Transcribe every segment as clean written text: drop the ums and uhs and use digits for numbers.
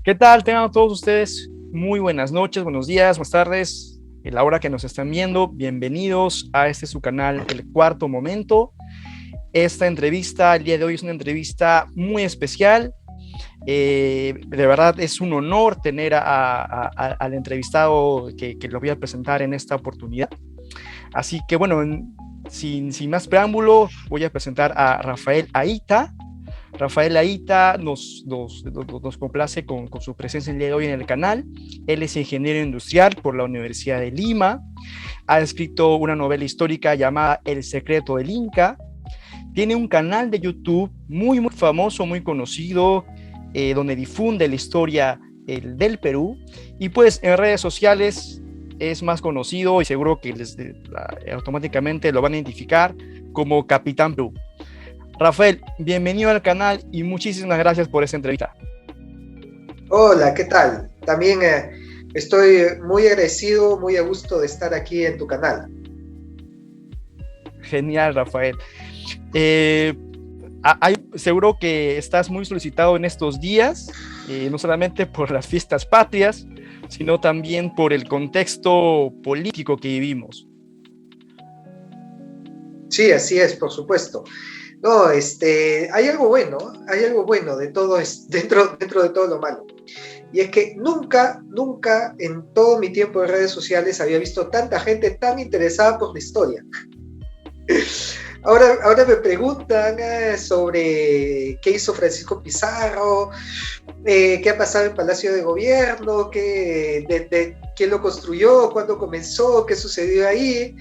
¿Qué tal? Tengan todos ustedes muy buenas noches, buenos días, buenas tardes, a la hora que nos están viendo. Bienvenidos a este su canal, El Cuarto Momento. Esta entrevista, el día de hoy, es una entrevista muy especial. De verdad es un honor tener al entrevistado que lo voy a presentar en esta oportunidad. Así que bueno, sin más preámbulo, voy a presentar a Rafael Aita. Rafael Aita nos complace con su presencia el día de hoy en el canal. Él es ingeniero industrial por la Universidad de Lima. Ha escrito una novela histórica llamada El secreto del Inca. Tiene un canal de YouTube muy famoso, muy conocido, donde difunde la historia del Perú. Y pues en redes sociales es más conocido y seguro que automáticamente lo van a identificar como Capitán Perú. Rafael, bienvenido al canal y muchísimas gracias por esta entrevista. Hola, ¿qué tal? También estoy muy agradecido, muy a gusto de estar aquí en tu canal. Genial, Rafael. Seguro que estás muy solicitado en estos días, no solamente por las fiestas patrias, sino también por el contexto político que vivimos. Sí, así es, por supuesto. No, hay algo bueno de todo dentro de todo lo malo. Y es que nunca en todo mi tiempo en redes sociales había visto tanta gente tan interesada por la historia. Ahora me preguntan sobre qué hizo Francisco Pizarro, qué ha pasado en Palacio de Gobierno, quién lo construyó, cuándo comenzó, qué sucedió ahí.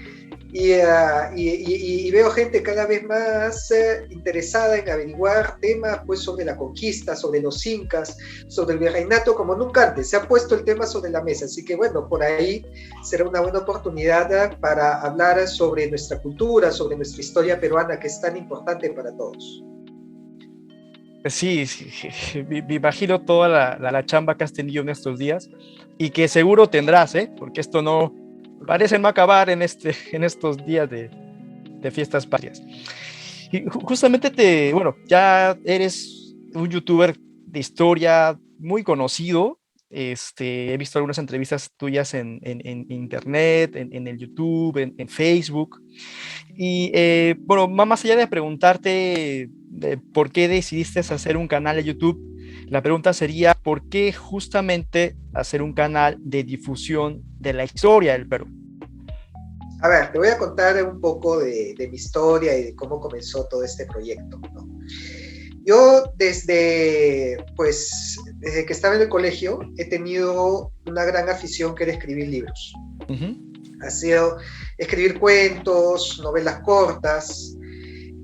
Y veo gente cada vez más interesada en averiguar temas pues, sobre la conquista, sobre los incas, sobre el virreinato, como nunca antes. Se ha puesto el tema sobre la mesa, así que bueno, por ahí será una buena oportunidad para hablar sobre nuestra cultura, sobre nuestra historia peruana, que es tan importante para todos. Sí, me imagino toda la chamba que has tenido en estos días y que seguro tendrás, porque esto no parece no acabar en estos días de fiestas patrias. Y justamente bueno, ya eres un youtuber de historia muy conocido. He visto algunas entrevistas tuyas en internet, en el YouTube, en Facebook. Y bueno, más allá de preguntarte por qué decidiste hacer un canal de YouTube, la pregunta sería, ¿por qué justamente hacer un canal de difusión de la historia del Perú? A ver, te voy a contar un poco de mi historia y de cómo comenzó todo este proyecto, ¿no? Yo desde que estaba en el colegio he tenido una gran afición que era escribir libros. Uh-huh. Ha sido escribir cuentos, novelas cortas.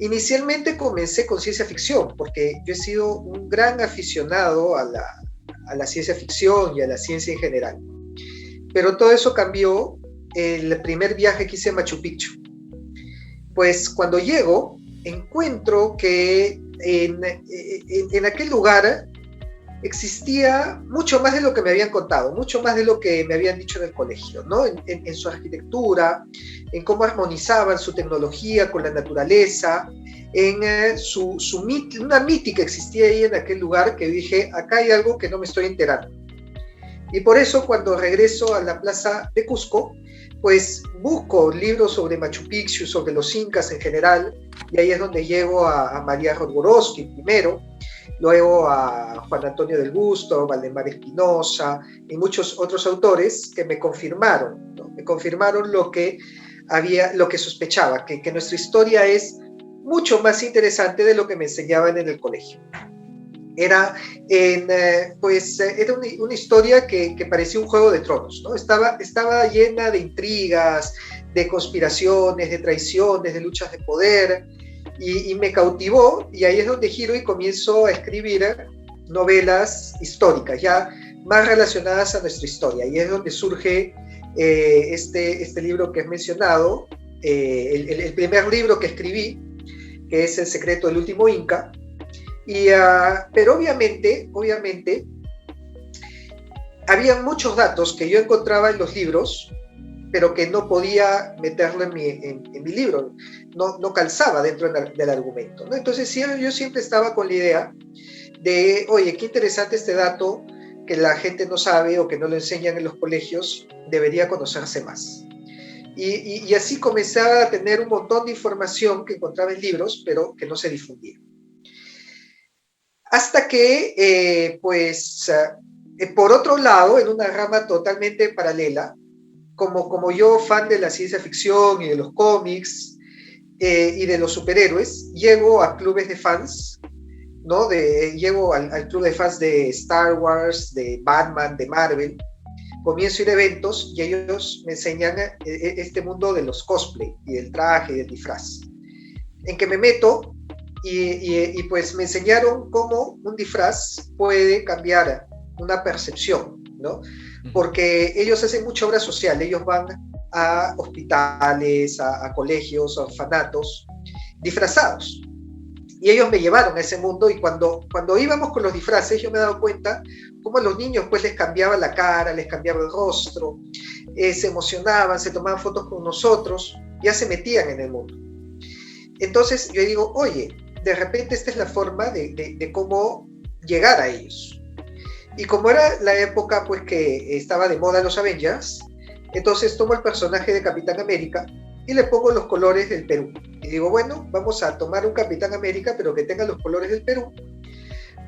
Inicialmente comencé con ciencia ficción, porque yo he sido un gran aficionado a la ciencia ficción y a la ciencia en general. Pero todo eso cambió el primer viaje que hice a Machu Picchu. Pues cuando llego, encuentro que en aquel lugar existía mucho más de lo que me habían contado, mucho más de lo que me habían dicho en el colegio, ¿no? En su arquitectura, en cómo armonizaban su tecnología con la naturaleza, en una mítica existía ahí en aquel lugar que dije, acá hay algo que no me estoy enterando. Y por eso cuando regreso a la plaza de Cusco, pues busco libros sobre Machu Picchu, sobre los incas en general, y ahí es donde llego a María Rodborowski primero, luego a Juan Antonio del Busto, Valdemar Espinosa y muchos otros autores que me confirmaron, ¿no? Me confirmaron lo que sospechaba, que nuestra historia es mucho más interesante de lo que me enseñaban en el colegio. Era, era una historia que parecía un juego de tronos, ¿no? Estaba llena de intrigas, de conspiraciones, de traiciones, de luchas de poder, y me cautivó, y ahí es donde giro y comienzo a escribir novelas históricas, ya más relacionadas a nuestra historia, y es donde surge este libro que has mencionado, el primer libro que escribí, que es El secreto del último Inca. Pero obviamente, había muchos datos que yo encontraba en los libros, pero que no podía meterlo en mi libro, no calzaba dentro del argumento, ¿no? Entonces yo siempre estaba con la idea de, oye, qué interesante este dato, que la gente no sabe o que no lo enseñan en los colegios, debería conocerse más. Y así comenzaba a tener un montón de información que encontraba en libros, pero que no se difundía. Hasta que, por otro lado, en una rama totalmente paralela, como yo, fan de la ciencia ficción y de los cómics y de los superhéroes, llego a clubes de fans, ¿no? Llego al club de fans de Star Wars, de Batman, de Marvel. Comienzo a ir a eventos y ellos me enseñan este mundo de los cosplay y del traje y del disfraz, en que me meto y pues me enseñaron cómo un disfraz puede cambiar una percepción, ¿no? Porque ellos hacen mucha obra social, ellos van a hospitales, a colegios, a orfanatos, disfrazados. Y ellos me llevaron a ese mundo y cuando íbamos con los disfraces yo me he dado cuenta cómo a los niños pues les cambiaba la cara, les cambiaba el rostro, se emocionaban, se tomaban fotos con nosotros, ya se metían en el mundo. Entonces yo digo, oye, de repente esta es la forma de cómo llegar a ellos. Y como era la época pues que estaba de moda los Avengers, entonces tomo el personaje de Capitán América y le pongo los colores del Perú. Y digo, bueno, vamos a tomar un Capitán América, pero que tenga los colores del Perú,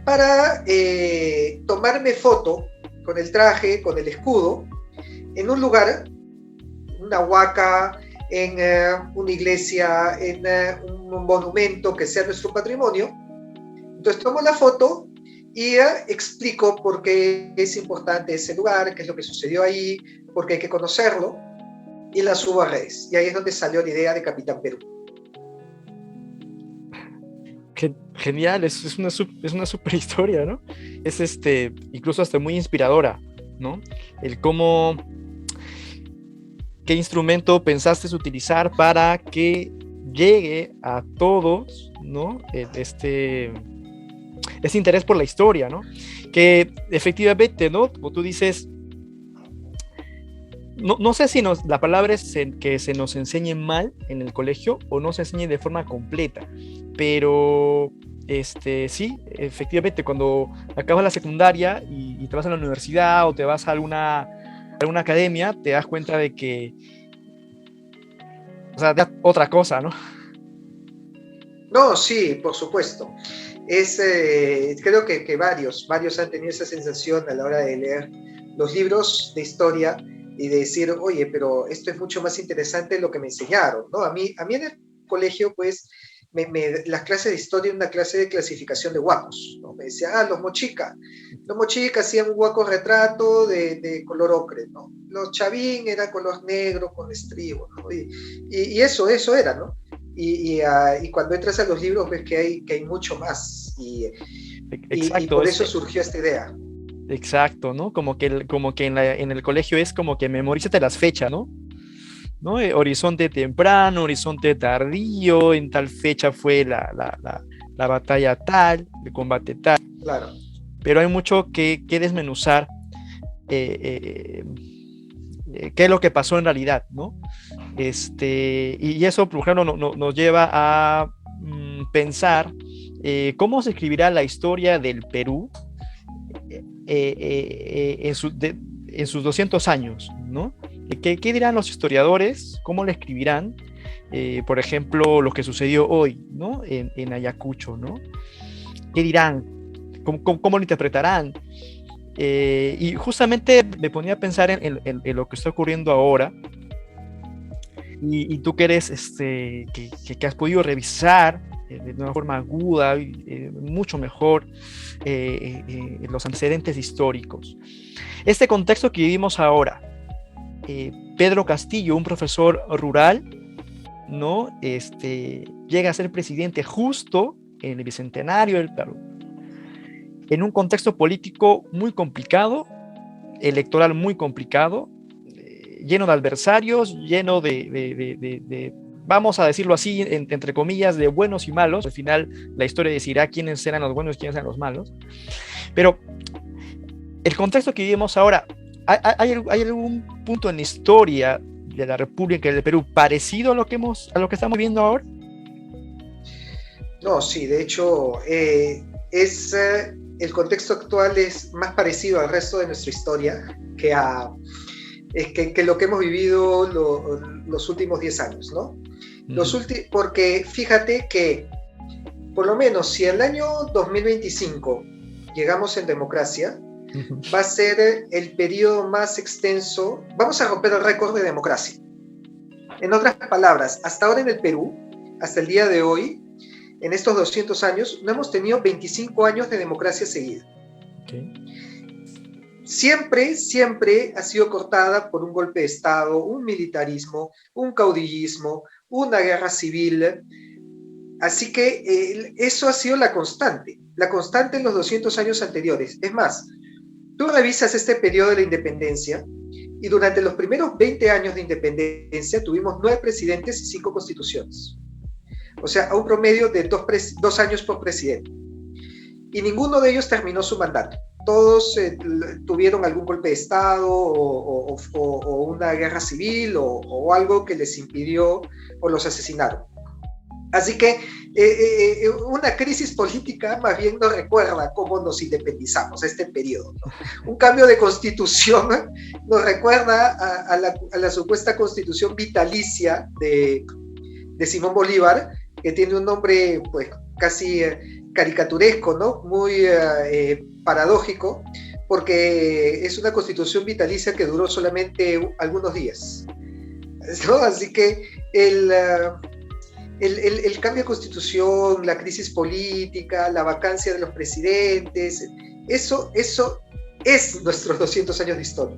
para tomarme foto con el traje, con el escudo, en un lugar, una huaca, en una iglesia, en un monumento que sea nuestro patrimonio. Entonces tomo la foto y explico por qué es importante ese lugar, qué es lo que sucedió ahí, por qué hay que conocerlo, y la subo a redes. Y ahí es donde salió la idea de Capitán Perú. Genial, es una super historia, ¿no? Es incluso hasta muy inspiradora, ¿no? El cómo, qué instrumento pensaste utilizar para que llegue a todos, ¿no? Este interés por la historia, ¿no? Que efectivamente, ¿no? Como tú dices, no sé si la palabra es que se nos enseñe mal en el colegio o no se enseñe de forma completa, pero sí, efectivamente, cuando acabas la secundaria y te vas a la universidad o te vas a alguna academia, te das cuenta de que, o sea, de otra cosa, ¿no? No, sí, por supuesto. Creo que varios han tenido esa sensación a la hora de leer los libros de historia y de decir, oye, pero esto es mucho más interesante de lo que me enseñaron, ¿no? A mí en el colegio, pues, las clases de historia, una clase de clasificación de huacos, ¿no? Me decían, los mochica hacían un huaco retrato de color ocre, ¿no? Los chavín era color negro con estribo, ¿no? Y eso era, ¿no? Y cuando entras a los libros ves que hay mucho más y por eso surgió esta idea. Exacto, ¿no? Como que en el colegio es como que memorízate las fechas, ¿no? Horizonte temprano, horizonte tardío, en tal fecha fue la batalla tal, el combate tal. Claro. Pero hay mucho que desmenuzar qué es lo que pasó en realidad, ¿no? Y eso, por ejemplo, nos lleva a pensar cómo se escribirá la historia del Perú en sus 200 años, ¿no? ¿Qué dirán los historiadores? ¿Cómo le escribirán? Por ejemplo, lo que sucedió hoy, ¿no? En Ayacucho, ¿no? ¿Qué dirán? ¿Cómo lo interpretarán? Y justamente me ponía a pensar en lo que está ocurriendo ahora. Y tú que eres, que has podido revisar de una forma aguda, mucho mejor, los antecedentes históricos. Este contexto que vivimos ahora, Pedro Castillo, un profesor rural, ¿no? Llega a ser presidente justo en el bicentenario del Perú, en un contexto político muy complicado, electoral muy complicado, lleno de adversarios, lleno de vamos a decirlo así, entre comillas, de buenos y malos. Al final la historia decidirá quiénes eran los buenos y quiénes eran los malos. Pero el contexto que vivimos ahora, ¿hay algún punto en la historia de la República del Perú parecido a lo que estamos viendo ahora? No, sí, de hecho es el contexto actual es más parecido al resto de nuestra historia que lo que hemos vivido los últimos 10 años, ¿no? Porque fíjate que, por lo menos, si el año 2025 llegamos en democracia, va a ser el periodo más extenso, vamos a romper el récord de democracia. En otras palabras, hasta ahora en el Perú, hasta el día de hoy, en estos 200 años, no hemos tenido 25 años de democracia seguida. Okay. Siempre ha sido cortada por un golpe de Estado, un militarismo, un caudillismo, una guerra civil. Así que eso ha sido la constante en los 200 años anteriores. Es más, tú revisas este periodo de la independencia y durante los primeros 20 años de independencia tuvimos 9 presidentes y 5 constituciones. O sea, a un promedio de 2 años por presidente. Y ninguno de ellos terminó su mandato. Todos tuvieron algún golpe de Estado o una guerra civil o algo que les impidió o los asesinaron. Así que una crisis política más bien nos recuerda cómo nos independizamos, este periodo, ¿no? Un cambio de constitución nos recuerda a la supuesta constitución vitalicia de Simón Bolívar, que tiene un nombre pues casi caricaturesco, ¿no? Muy paradójico, porque es una constitución vitalicia que duró solamente algunos días, ¿no? Así que el cambio de constitución, la crisis política, la vacancia de los presidentes, eso es nuestros 200 años de historia.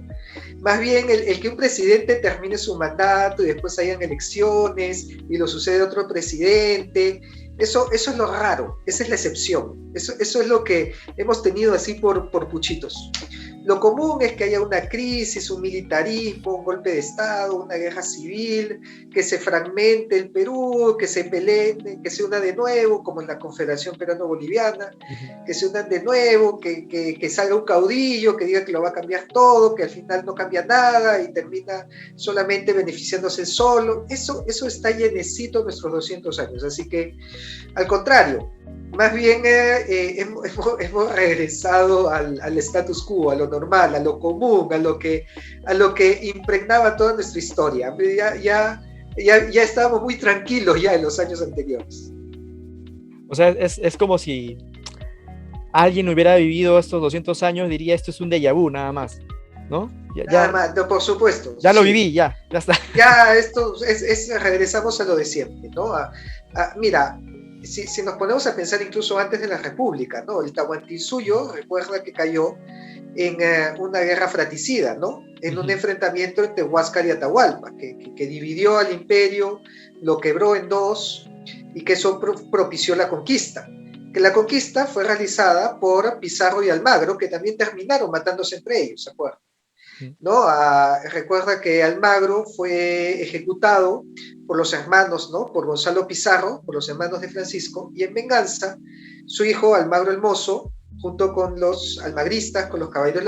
Más bien el que un presidente termine su mandato y después hayan elecciones y lo sucede otro presidente, eso es lo raro, esa es la excepción, eso es lo que hemos tenido así por puchitos. Lo común es que haya una crisis, un militarismo, un golpe de Estado, una guerra civil, que se fragmente el Perú, que se peleen, que se una de nuevo, como en la Confederación Peruano-Boliviana, que se unan de nuevo, que salga un caudillo, que diga que lo va a cambiar todo, que al final no cambia nada y termina solamente beneficiándose solo. Eso está llenecito en nuestros 200 años. Así que, al contrario, más bien hemos regresado al status quo, a lo normal, a lo común, a lo que impregnaba toda nuestra historia. Ya estábamos muy tranquilos ya en los años anteriores. O sea, es como si alguien hubiera vivido estos 200 años, diría esto es un déjà vu nada más, ¿no? Nada más, no, por supuesto. Ya lo viví, ya está. Ya esto regresamos a lo de siempre, ¿no? Mira, si nos ponemos a pensar incluso antes de la República, ¿no? El Tahuantinsuyo, recuerda que cayó en una guerra fratricida, ¿no? En un enfrentamiento entre Huáscar y Atahualpa, que dividió al imperio, lo quebró en dos, y que eso propició la conquista. Que la conquista fue realizada por Pizarro y Almagro, que también terminaron matándose entre ellos, ¿se acuerdan? ¿No? Recuerda que Almagro fue ejecutado por los hermanos, ¿no? Por Gonzalo Pizarro, por los hermanos de Francisco, y en venganza, su hijo Almagro el Mozo, junto con los almagristas, con los caballeros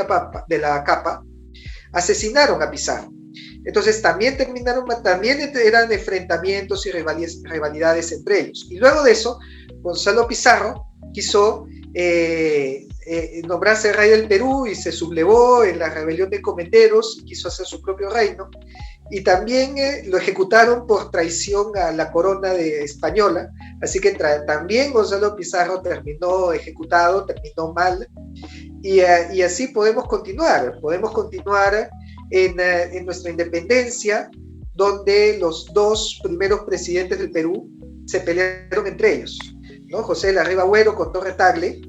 de la capa, asesinaron a Pizarro. Entonces también eran enfrentamientos y rivalidades entre ellos. Y luego de eso, Gonzalo Pizarro quiso nombrarse rey del Perú y se sublevó en la rebelión de Comenderos y quiso hacer su propio reino. Y también lo ejecutaron por traición a la corona española. Así que también Gonzalo Pizarro terminó ejecutado, terminó mal. Y así podemos continuar en nuestra independencia, donde los dos primeros presidentes del Perú se pelearon entre ellos, ¿no? José de la Riva Agüero con Torre Tagle.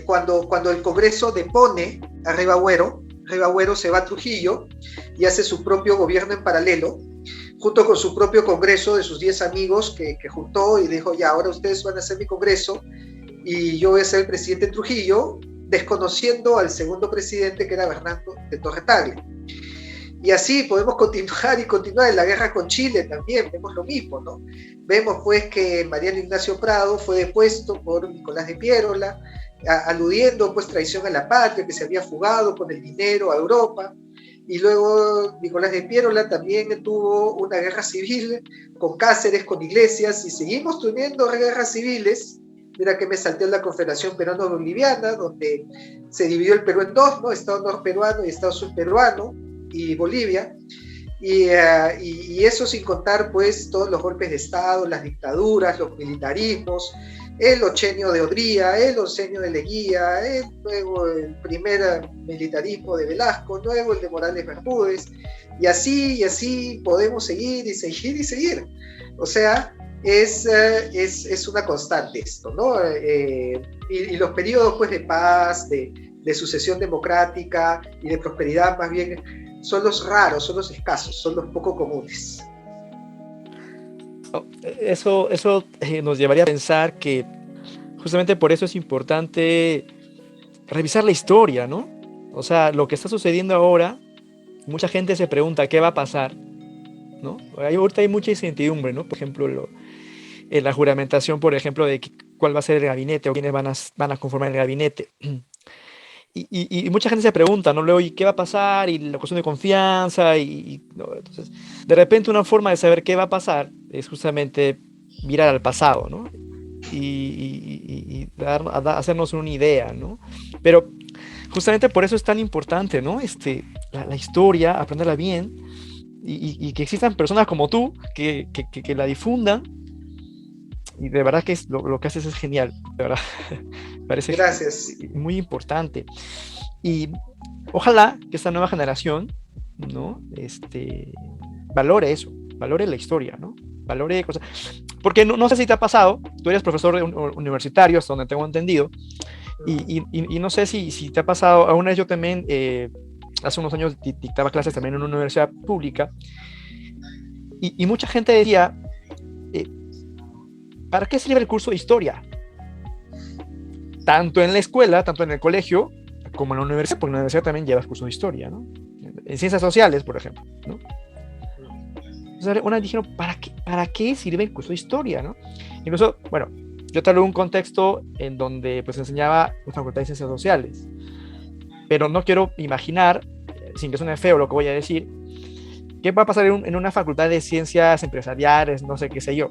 Cuando el Congreso depone a Riva Agüero se va a Trujillo y hace su propio gobierno en paralelo, junto con su propio Congreso de sus 10 amigos que juntó y dijo, ya, ahora ustedes van a hacer mi Congreso y yo voy a ser el presidente en Trujillo, desconociendo al segundo presidente que era Bernardo de Torre Tagle. Y así podemos continuar en la guerra con Chile también, vemos lo mismo, ¿no? Vemos pues que Mariano Ignacio Prado fue depuesto por Nicolás de Piérola, aludiendo pues traición a la patria, que se había fugado con el dinero a Europa. Y luego Nicolás de Piérola también tuvo una guerra civil con Cáceres, con Iglesias, y seguimos teniendo guerras civiles mira que me salté la Confederación Peruano-Boliviana, donde se dividió el Perú en dos, ¿no? Estado norperuano y Estado surperuano, y Bolivia. Y eso sin contar pues todos los golpes de Estado, las dictaduras, los militarismos, el ochenio de Odría, el oncenio de Leguía, luego el primer militarismo de Velasco, luego el de Morales Bermúdez, y así podemos seguir y seguir y seguir. O sea, es una constante esto, ¿no? Y los periodos pues de paz, de sucesión democrática y de prosperidad más bien son los raros, son los escasos, son los poco comunes. Eso nos llevaría a pensar que justamente por eso es importante revisar la historia, ¿no? O sea, lo que está sucediendo ahora, mucha gente se pregunta qué va a pasar, ¿no? Ahorita hay mucha incertidumbre, ¿no? Por ejemplo, en la juramentación, por ejemplo, de cuál va a ser el gabinete o quiénes van a conformar el gabinete. Y mucha gente se pregunta, ¿no? Luego, ¿y qué va a pasar? Y la cuestión de confianza, ¿no? Entonces, de repente una forma de saber qué va a pasar es justamente mirar al pasado, ¿no? Y hacernos una idea, ¿no? Pero justamente por eso es tan importante, ¿no? La historia, aprenderla bien, y que existan personas como tú que la difundan, y de verdad que lo que haces es genial, de verdad. Parece Gracias. Muy importante. Y ojalá que esta nueva generación, ¿no? Valore eso, valore la historia, ¿no? Valore cosas. Porque no sé si te ha pasado, tú eres profesor universitario, hasta donde tengo entendido, y no sé si te ha pasado, aún yo también, hace unos años dictaba clases también en una universidad pública, y mucha gente decía, ¿para qué sirve el curso de historia? Tanto en la escuela, tanto en el colegio, como en la universidad, porque en la universidad también llevas curso de historia, ¿no? En ciencias sociales, por ejemplo, ¿no? Entonces, una dijeron, ¿para qué sirve el curso de historia, no? Incluso, bueno, yo te hablo de un contexto en donde pues enseñaba la Facultad de Ciencias Sociales, pero no quiero imaginar, sin que suene feo lo que voy a decir, ¿qué va a pasar en una facultad de ciencias empresariales, no sé qué sé yo?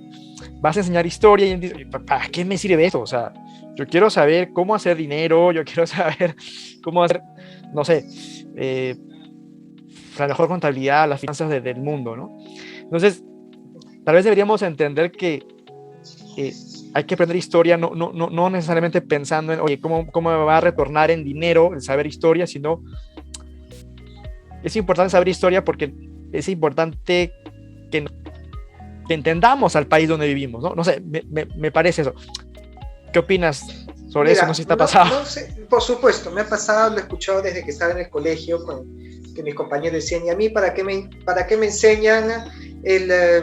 Vas a enseñar historia y dices, ¿para qué me sirve esto? O sea, yo quiero saber cómo hacer dinero, yo quiero saber cómo hacer, no sé, la mejor contabilidad, las finanzas del mundo, ¿no? Entonces, tal vez deberíamos entender que hay que aprender historia, no necesariamente pensando en, oye, ¿cómo me va a retornar en dinero el saber historia? Sino, es importante saber historia porque es importante que entendamos al país donde vivimos, ¿no? No sé, me parece eso. ¿Qué opinas sobre eso? No sé si te ha pasado. No sé, por supuesto, me ha pasado, lo he escuchado desde que estaba en el colegio, que mis compañeros decían, ¿y a mí para qué me enseñan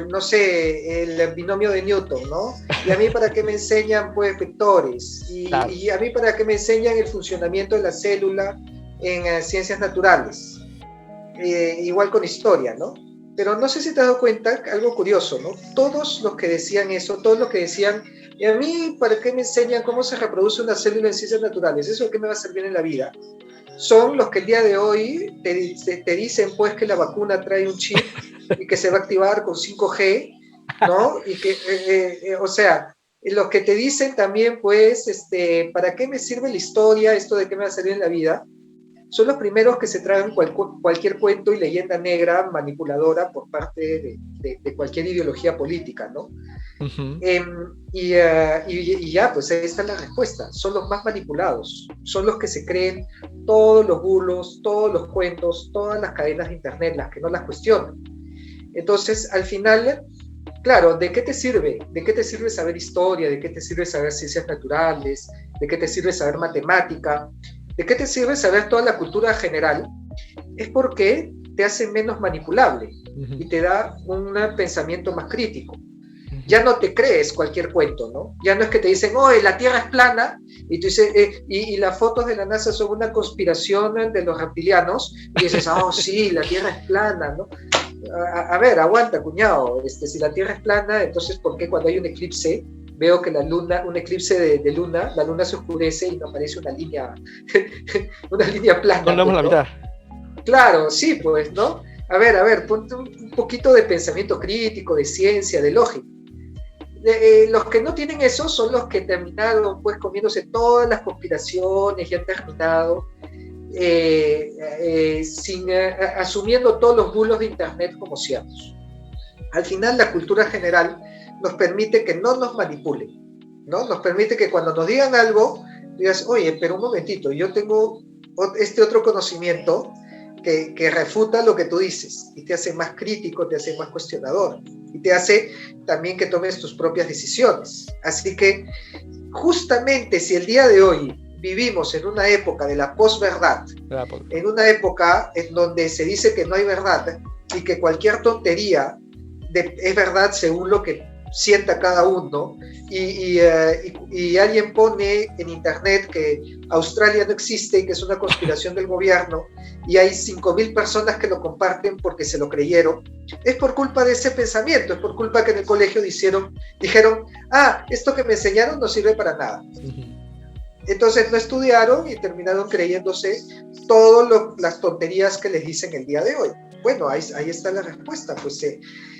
no sé, el binomio de Newton, ¿no? Y a mí para qué me enseñan, pues, vectores, Claro. y a mí para qué me enseñan el funcionamiento de la célula en ciencias naturales, igual con historia, ¿no? Pero no sé si te has dado cuenta, algo curioso, ¿no? Todos los que decían eso, todos los que decían, ¿y a mí para qué me enseñan cómo se reproduce una célula en ciencias naturales? ¿Eso qué me va a servir en la vida? Son los que el día de hoy te dicen pues que la vacuna trae un chip y que se va a activar con 5G, ¿no? Y que, o sea, los que te dicen también pues, ¿para qué me sirve la historia? ¿Esto de qué me va a servir en la vida? Son los primeros que se traen cualquier cuento y leyenda negra manipuladora por parte de cualquier ideología política, ¿no? Uh-huh. Y ya, pues ahí está la respuesta. Son los más manipulados, son los que se creen todos los bulos, todos los cuentos, todas las cadenas de internet, las que no las cuestionan. Entonces, al final, claro, ¿de qué te sirve? ¿De qué te sirve saber historia? ¿De qué te sirve saber ciencias naturales? ¿De qué te sirve saber matemática? ¿De qué te sirve saber toda la cultura general? Es porque te hace menos manipulable y te da un pensamiento más crítico. Ya no te crees cualquier cuento, ¿no? Ya no es que te dicen, oye, la Tierra es plana, y tú dices, y las fotos de la NASA son una conspiración de los reptilianos, y dices, oh, sí, la Tierra es plana, ¿no? A ver, aguanta, cuñado, si la Tierra es plana, entonces, ¿por qué cuando hay un eclipse veo que la luna, un eclipse de luna, la luna se oscurece y no aparece una línea plana? No leemos la mitad. Claro, sí, pues, ¿no? A ver, ponte un poquito de pensamiento crítico, de ciencia, de lógica. Los que no tienen eso son los que terminaron pues comiéndose todas las conspiraciones y han terminado asumiendo todos los bulos de internet como ciertos. Al final la cultura general nos permite que no nos manipulen, ¿no? Nos permite que cuando nos digan algo, digas, oye, pero un momentito, yo tengo este otro conocimiento que refuta lo que tú dices y te hace más crítico, te hace más cuestionador y te hace también que tomes tus propias decisiones. Así que justamente si el día de hoy vivimos en una época de la posverdad, en una época en donde se dice que no hay verdad y que cualquier tontería es verdad según lo que sienta cada uno, y alguien pone en internet que Australia no existe y que es una conspiración del gobierno, y hay 5.000 personas que lo comparten porque se lo creyeron, es por culpa de ese pensamiento, es por culpa que en el colegio dijeron, esto que me enseñaron no sirve para nada. Entonces no estudiaron y terminaron creyéndose todas las tonterías que les dicen el día de hoy. Bueno, ahí está la respuesta, pues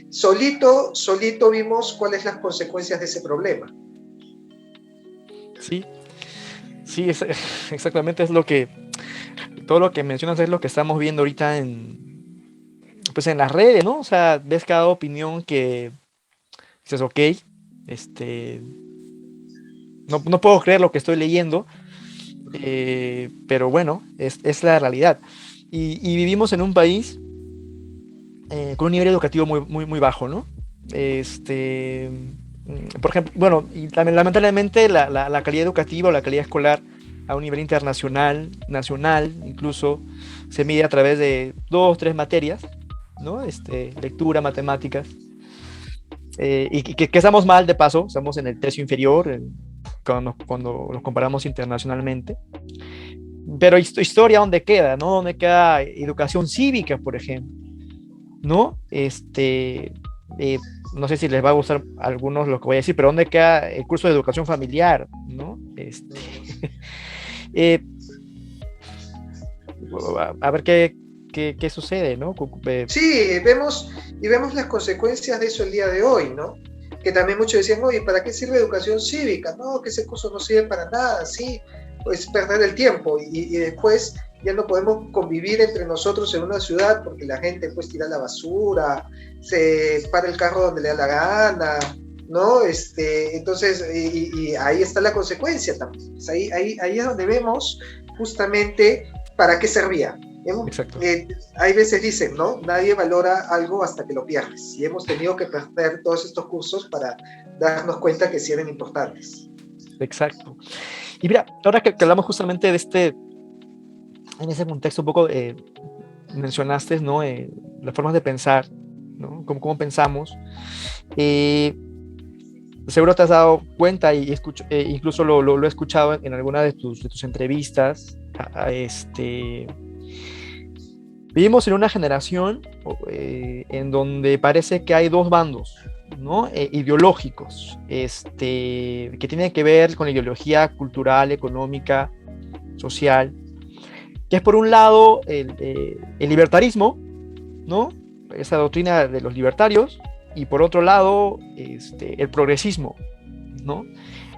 solito vimos cuáles son las consecuencias de ese problema. Sí, exactamente, todo lo que mencionas es lo que estamos viendo ahorita pues en las redes, ¿no? O sea, ves cada opinión que dices, ok, no puedo creer lo que estoy leyendo, pero bueno, es la realidad. Y vivimos en un país con un nivel educativo muy bajo, ¿no? Por ejemplo, bueno, y lamentablemente la calidad educativa o la calidad escolar a un nivel internacional, nacional, incluso se mide a través de 2 o 3 materias, ¿no? Lectura, matemáticas, y que estamos mal de paso, estamos en el tercio inferior cuando nos comparamos internacionalmente. Pero historia, ¿dónde queda? ¿No? ¿Dónde queda educación cívica, por ejemplo? ¿No? No sé si les va a gustar a algunos lo que voy a decir, pero ¿dónde queda el curso de educación familiar? ¿No? A ver qué sucede, ¿no? Sí, vemos las consecuencias de eso el día de hoy, ¿no? Que también muchos decían, oye, ¿para qué sirve educación cívica? No, que ese curso no sirve para nada, sí, pues perder el tiempo y después ya no podemos convivir entre nosotros en una ciudad porque la gente pues tira la basura, se para el carro donde le da la gana, ¿no? Entonces, y ahí está la consecuencia también. Pues ahí es donde vemos justamente para qué servía. Exacto. Hay veces dicen, ¿no? Nadie valora algo hasta que lo pierdes. Y hemos tenido que perder todos estos cursos para darnos cuenta que sí eran importantes. Exacto. Y mira, ahora que hablamos justamente de en ese contexto un poco mencionaste, ¿no? Las formas de pensar, ¿no? Cómo pensamos. Seguro te has dado cuenta y incluso lo he escuchado en alguna de tus entrevistas. Vivimos en una generación en donde parece que hay 2 bandos, ¿no? Ideológicos, que tienen que ver con la ideología cultural, económica, social, que es por un lado el libertarismo, ¿no? Esa doctrina de los libertarios, y por otro lado el progresismo, ¿no?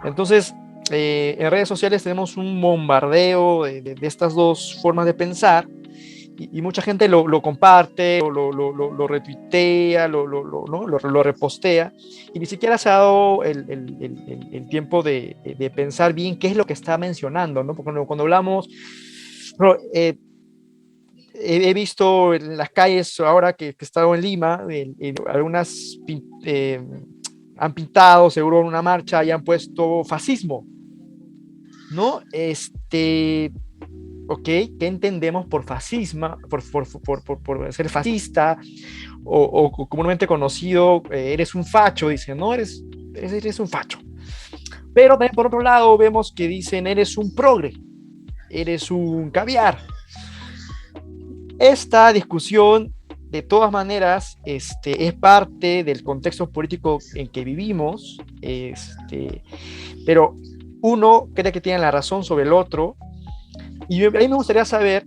Entonces, en redes sociales tenemos un bombardeo de estas 2 formas de pensar, y mucha gente lo comparte, lo retuitea, lo repostea, y ni siquiera se ha dado el tiempo de pensar bien qué es lo que está mencionando, ¿no? Porque cuando hablamos, he visto en las calles ahora que he estado en Lima, algunas han pintado, seguro en una marcha, y han puesto fascismo, ¿no? Ok, ¿qué entendemos por fascismo, por ser fascista, o comúnmente conocido, eres un facho? Dicen, no, eres un facho. Pero también por otro lado vemos que dicen, eres un progre, eres un caviar. Esta discusión, de todas maneras, es parte del contexto político en que vivimos, pero uno cree que tiene la razón sobre el otro. Y a mí me gustaría saber,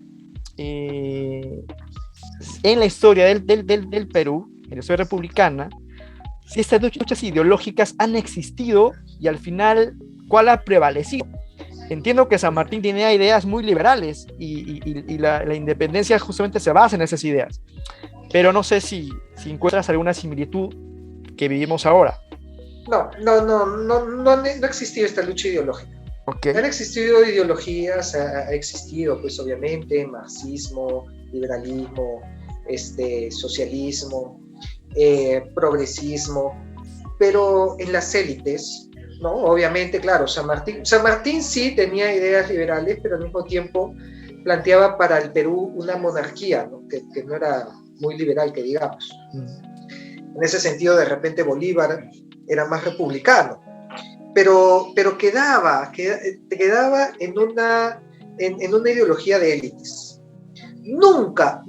en la historia del Perú, en la historia republicana, si estas luchas ideológicas han existido y al final, ¿cuál ha prevalecido? Entiendo que San Martín tenía ideas muy liberales y la independencia justamente se basa en esas ideas, pero no sé si encuentras alguna similitud que vivimos ahora. No ha existido esta lucha ideológica. Okay. Han existido ideologías, ha existido pues obviamente marxismo, liberalismo, socialismo, progresismo, pero en las élites, ¿no? Obviamente, claro, San Martín sí tenía ideas liberales, pero al mismo tiempo planteaba para el Perú una monarquía, ¿no? Que no era muy liberal, que digamos. En ese sentido, de repente Bolívar era más republicano, pero quedaba en una ideología de élites. Nunca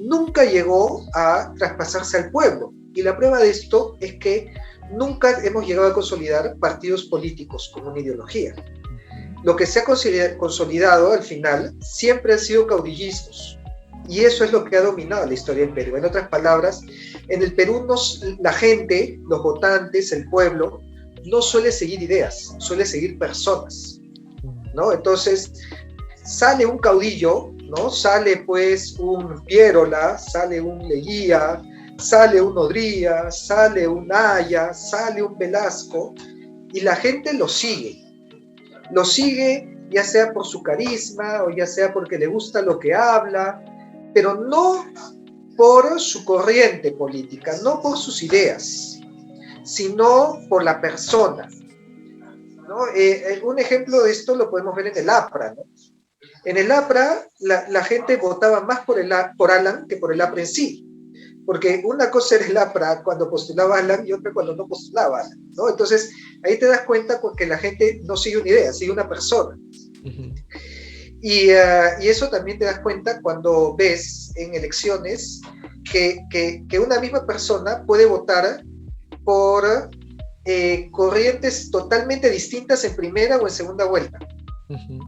llegó a traspasarse al pueblo, y la prueba de esto es que nunca hemos llegado a consolidar partidos políticos con una ideología. Lo que se ha consolidado al final siempre han sido caudillismos, y eso es lo que ha dominado la historia del Perú. En otras palabras, en el Perú la gente, los votantes, el pueblo, no suele seguir ideas, suele seguir personas, ¿no? Entonces, sale un caudillo, ¿no? Sale pues un Piérola, sale un Leguía, sale un Odría, sale un Aya, sale un Velasco, y la gente lo sigue ya sea por su carisma o ya sea porque le gusta lo que habla, pero no por su corriente política, no por sus ideas, sino por la persona, ¿no? Un ejemplo de esto lo podemos ver en el APRA, ¿no? En el APRA la gente votaba más por Alan que por el APRA en sí, porque una cosa era el APRA cuando postulaba Alan y otra cuando no postulaba Alan, ¿no? Entonces ahí te das cuenta porque la gente no sigue una idea, sigue una persona. Uh-huh. Y eso también te das cuenta cuando ves en elecciones que una misma persona puede votar por corrientes totalmente distintas en primera o en segunda vuelta. Uh-huh.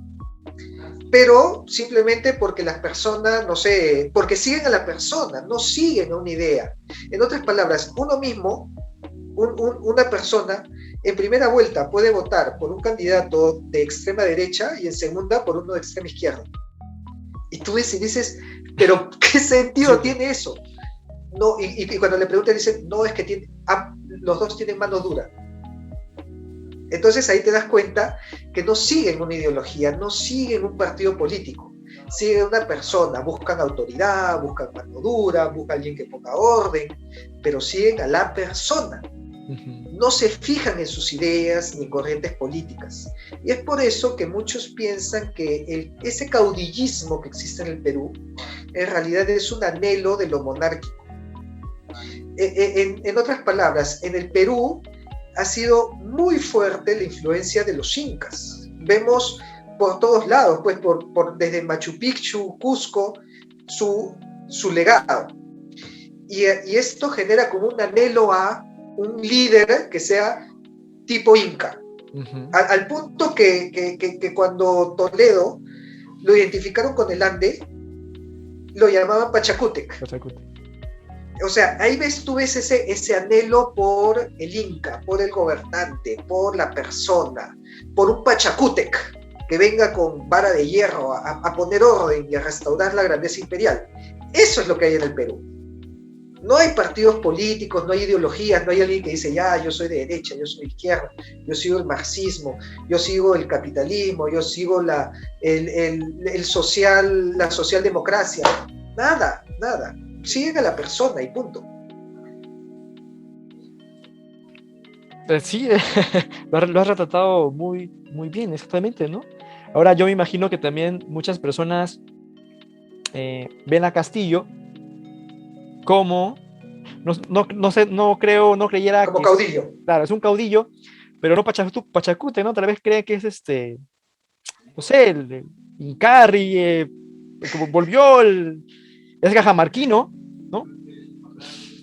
Pero simplemente porque las personas, no sé, porque siguen a la persona, no siguen a una idea. En otras palabras, uno mismo, una persona, en primera vuelta puede votar por un candidato de extrema derecha y en segunda por uno de extrema izquierda. Y tú ves y dices, pero ¿qué sentido tiene eso? No, y cuando le preguntan dicen, no, es que los dos tienen mano dura. Entonces ahí te das cuenta que no siguen una ideología, no siguen un partido político, siguen una persona, buscan autoridad, buscan mano dura, buscan a alguien que ponga orden, pero siguen a la persona. No se fijan en sus ideas ni corrientes políticas. Y es por eso que muchos piensan que ese caudillismo que existe en el Perú en realidad es un anhelo de lo monárquico. En otras palabras, en el Perú ha sido muy fuerte la influencia de los incas. Vemos por todos lados, pues desde Machu Picchu, Cusco, su legado. Y esto genera como un anhelo a un líder que sea tipo inca. Uh-huh. Al punto que cuando Toledo lo identificaron con el Ande, lo llamaban Pachacútec. O sea, ahí tú ves ese anhelo por el Inca, por el gobernante, por la persona, por un Pachacútec que venga con vara de hierro a poner orden y a restaurar la grandeza imperial. Eso es lo que hay en el Perú. No hay partidos políticos, no hay ideologías, no hay alguien que dice, ya, yo soy de derecha, yo soy de izquierda, yo sigo el marxismo, yo sigo el capitalismo, yo sigo la socialdemocracia. Nada. Siguen a la persona y punto. Sí, lo has retratado muy, muy bien, exactamente, ¿no? Ahora yo me imagino que también muchas personas ven a Castillo como, no creyera como caudillo. Claro, es un caudillo, pero no Pachacute, ¿no? Tal vez cree que es no sé, el Incarri, como volvió es cajamarquino, ¿no?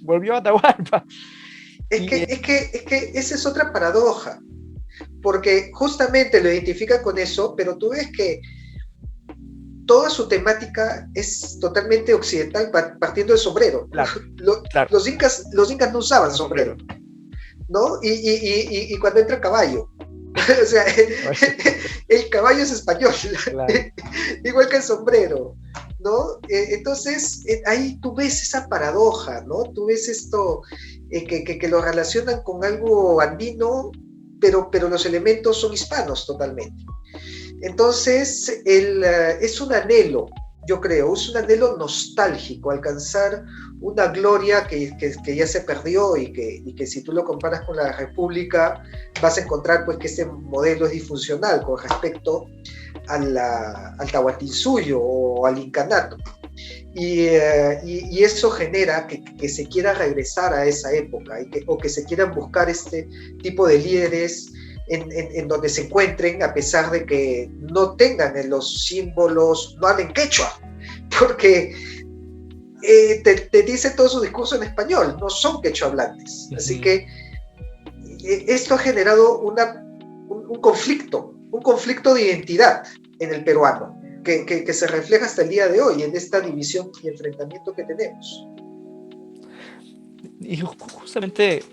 Volvió a Atahualpa. Es que esa es otra paradoja, porque justamente lo identifica con eso, pero tú ves que toda su temática es totalmente occidental, partiendo del sombrero. Claro. Los incas no usaban sombrero. ¿no? Y cuando entra el caballo. O sea, el caballo es español, Claro. igual que el sombrero, ¿no? Entonces, ahí tú ves esa paradoja, ¿no? Tú ves esto que lo relacionan con algo andino, pero los elementos son hispanos totalmente. Entonces, es un anhelo, yo creo, es un anhelo nostálgico, alcanzar una gloria que ya se perdió y que si tú lo comparas con la República, vas a encontrar pues que este modelo es disfuncional con respecto al Tahuantinsuyo o al incanato. Y eso genera que se quiera regresar a esa época o que se quieran buscar este tipo de líderes en donde se encuentren, a pesar de que no tengan los símbolos, no hablen quechua, porque te dice todo su discurso en español, no son quechua hablantes. Así que esto ha generado un conflicto de identidad en el peruano, que se refleja hasta el día de hoy en esta división y enfrentamiento que tenemos. Y justamente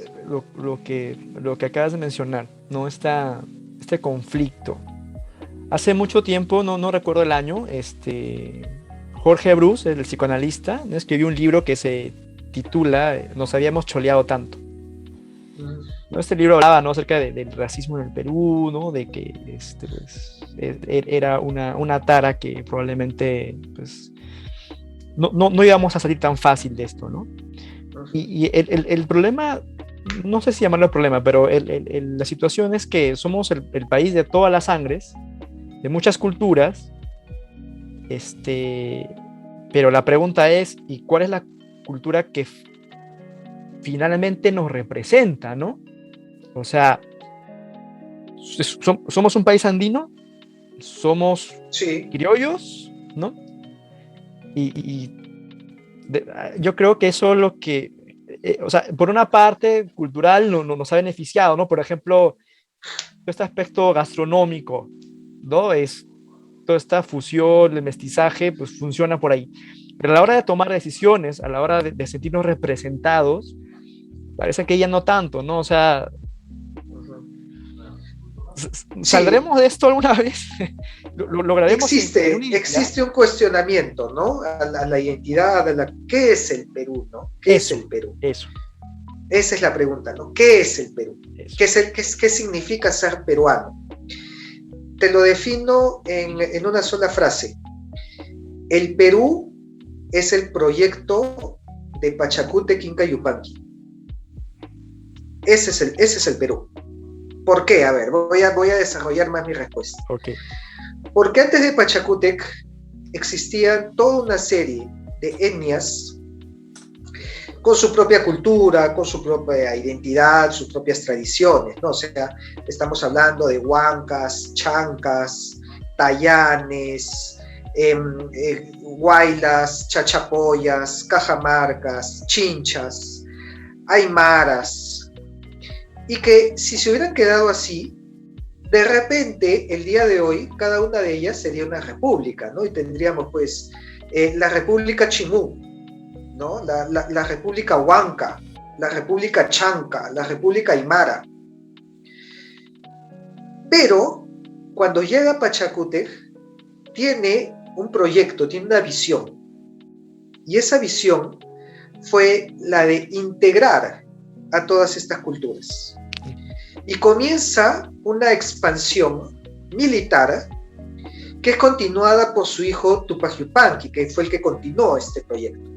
lo que acabas de mencionar, ¿no? Este conflicto. Hace mucho tiempo, no recuerdo el año, Jorge Bruce, el psicoanalista, ¿no? Escribió un libro que se titula Nos habíamos choleado tanto. ¿No? Este libro hablaba, ¿no? Acerca del racismo en el Perú, ¿no? De que pues, era una tara que probablemente pues, no íbamos a salir tan fácil de esto, ¿no? Y el problema, no sé si llamarlo problema, pero la situación es que somos el país de todas las sangres, de muchas culturas, pero la pregunta es, ¿y cuál es la cultura que finalmente nos representa, ¿no? O sea, somos un país andino, somos Sí. criollos, ¿no? Yo creo que eso es lo que, o sea, por una parte cultural nos ha beneficiado, ¿no? Por ejemplo, este aspecto gastronómico, ¿no? Toda esta fusión, el mestizaje, pues funciona por ahí. Pero a la hora de tomar decisiones, a la hora de sentirnos representados, parece que ya no tanto, ¿no? O sea, Sí, ¿saldremos de esto alguna vez? ¿Lograremos unidad? existe un cuestionamiento, ¿no? A la identidad, ¿qué es el Perú, ¿no? ¿Qué es el Eso, Perú? eso, Esa es la pregunta, ¿no? ¿Qué es el Perú? eso. ¿Qué significa ser peruano? Te lo defino en una sola frase. El Perú es el proyecto de Pachacútec, Inca Yupanqui. Ese es el Perú. ¿Por qué? A ver, voy a desarrollar más mi respuesta. Ok. Porque antes de Pachacútec existían toda una serie de etnias con su propia cultura, con su propia identidad, sus propias tradiciones, ¿no? O sea, estamos hablando de huancas, chancas, tayanes, huaylas, chachapoyas, cajamarcas, chinchas, aymaras, y que si se hubieran quedado así, de repente, el día de hoy, cada una de ellas sería una república, ¿no? Y tendríamos, pues, la República Chimú, ¿no? La República Huanca, la República Chanca, la República Aymara. Pero, cuando llega Pachacútec, tiene un proyecto, tiene una visión. Y esa visión fue la de integrar a todas estas culturas. Y comienza una expansión militar que es continuada por su hijo Tupac Yupanqui, que fue el que continuó este proyecto.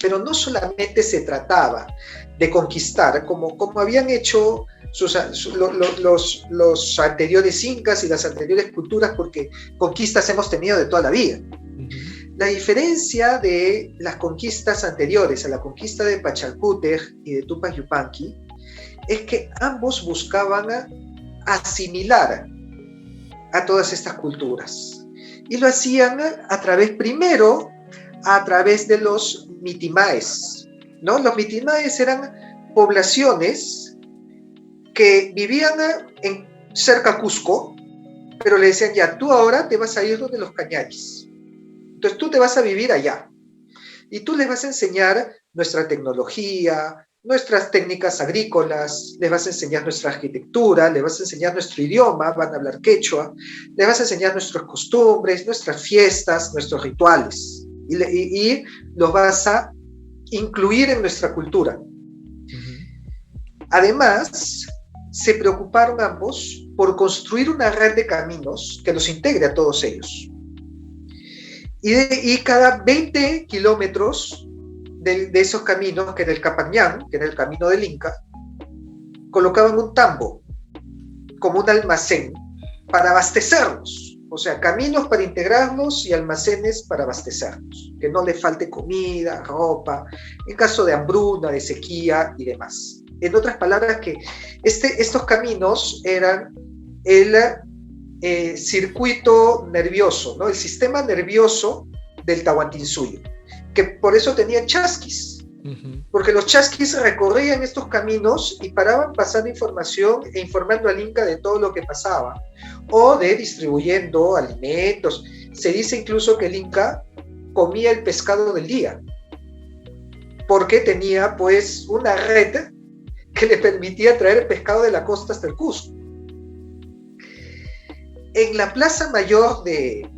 Pero no solamente se trataba de conquistar, como habían hecho los anteriores incas y las anteriores culturas, porque conquistas hemos tenido de toda la vida. La diferencia de las conquistas anteriores a la conquista de Pachacútec y de Tupac Yupanqui es que ambos buscaban asimilar a todas estas culturas. Y lo hacían primero a través de los mitimaes, ¿no? Los mitimaes eran poblaciones que vivían cerca a Cusco, pero le decían, ya, tú ahora te vas a ir donde los cañaris. Entonces tú te vas a vivir allá. Y tú les vas a enseñar nuestra tecnología, nuestras técnicas agrícolas, les vas a enseñar nuestra arquitectura, les vas a enseñar nuestro idioma, van a hablar quechua, les vas a enseñar nuestras costumbres, nuestras fiestas, nuestros rituales, y los vas a incluir en nuestra cultura. Además, se preocuparon ambos por construir una red de caminos que los integre a todos ellos. Y cada 20 kilómetros de esos caminos, que era el Capañán, que era el camino del Inca, colocaban un tambo como un almacén para abastecerlos. O sea, caminos para integrarlos y almacenes para abastecerlos, que no les falte comida, ropa, en caso de hambruna, de sequía y demás. En otras palabras, que estos caminos eran el circuito nervioso, ¿no? El sistema nervioso del Tahuantinsuyo, que por eso tenía chasquis, porque los chasquis recorrían estos caminos y paraban pasando información e informando al Inca de todo lo que pasaba, o de distribuyendo alimentos. Se dice incluso que el Inca comía el pescado del día, porque tenía pues una red que le permitía traer pescado de la costa hasta el Cusco. En la Plaza Mayor de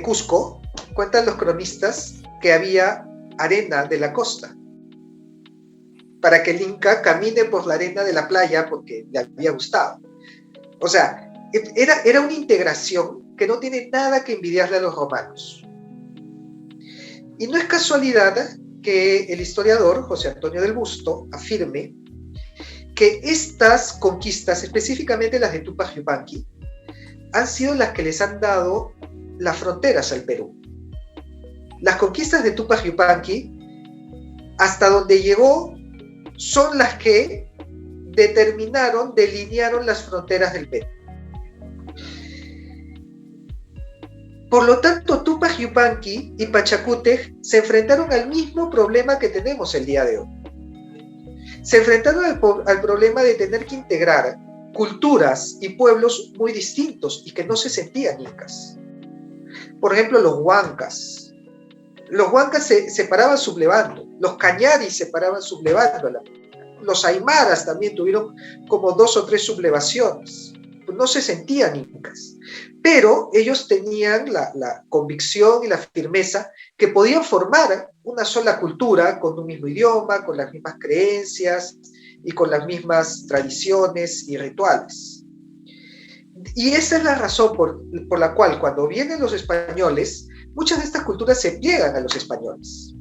Cusco, cuentan los cronistas que había arena de la costa, para que el Inca camine por la arena de la playa porque le había gustado. O sea, era una integración que no tiene nada que envidiarle a los romanos. Y no es casualidad que el historiador José Antonio del Busto afirme que estas conquistas, específicamente las de Túpac Yupanqui, han sido las que les han dado las fronteras al Perú. Las conquistas de Túpac Yupanqui, hasta donde llegó, son las que delinearon las fronteras del Perú. Por lo tanto, Túpac Yupanqui y Pachacútec se enfrentaron al mismo problema que tenemos el día de hoy. Se enfrentaron al problema de tener que integrar culturas y pueblos muy distintos y que no se sentían incas. Por ejemplo, los huancas. Los huancas se paraban sublevando, los cañaris se paraban sublevando, los aymaras también tuvieron como 2 o 3 sublevaciones, no se sentían incas, pero ellos tenían la convicción y la firmeza que podían formar una sola cultura con un mismo idioma, con las mismas creencias y con las mismas tradiciones y rituales. Y esa es la razón por la cual cuando vienen los españoles, muchas de estas culturas se pliegan a los españoles,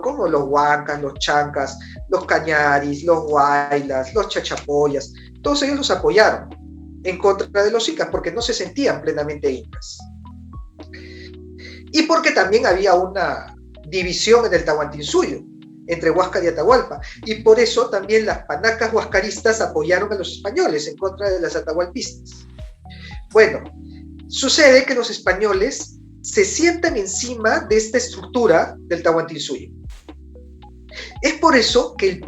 como los huancas, los chancas, los cañaris, los huaylas, los chachapoyas. Todos ellos los apoyaron en contra de los incas porque no se sentían plenamente incas, y porque también había una división en el Tahuantinsuyo entre Huáscar y Atahualpa, y por eso también las panacas huascaristas apoyaron a los españoles en contra de las atahualpistas. Bueno, sucede que los españoles se sientan encima de esta estructura del Tahuantinsuyo. Es por eso que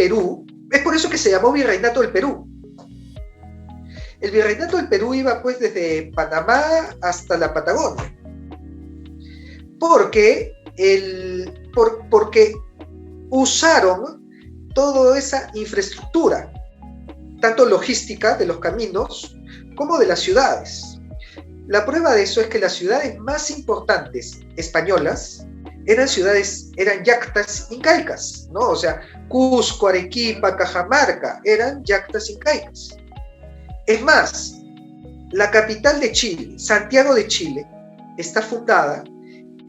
se llamó Virreinato del Perú. El Virreinato del Perú iba pues desde Panamá hasta la Patagonia, porque usaron toda esa infraestructura, tanto logística de los caminos como de las ciudades. La prueba de eso es que las ciudades más importantes españolas eran yactas incaicas, ¿no? O sea, Cusco, Arequipa, Cajamarca eran yactas incaicas. Es más, la capital de Chile, Santiago de Chile, está fundada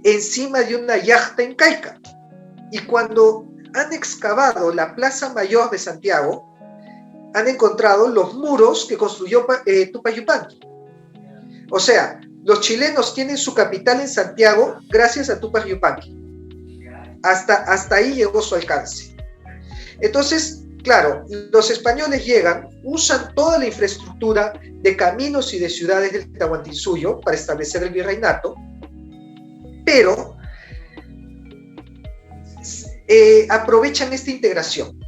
encima de una yacta incaica. Y cuando han excavado la Plaza Mayor de Santiago, han encontrado los muros que construyó Túpac Yupanqui. O sea, los chilenos tienen su capital en Santiago gracias a Túpac Yupanqui. Hasta ahí llegó su alcance. Entonces, claro, los españoles llegan, usan toda la infraestructura de caminos y de ciudades del Tahuantinsuyo para establecer el virreinato, pero aprovechan esta integración.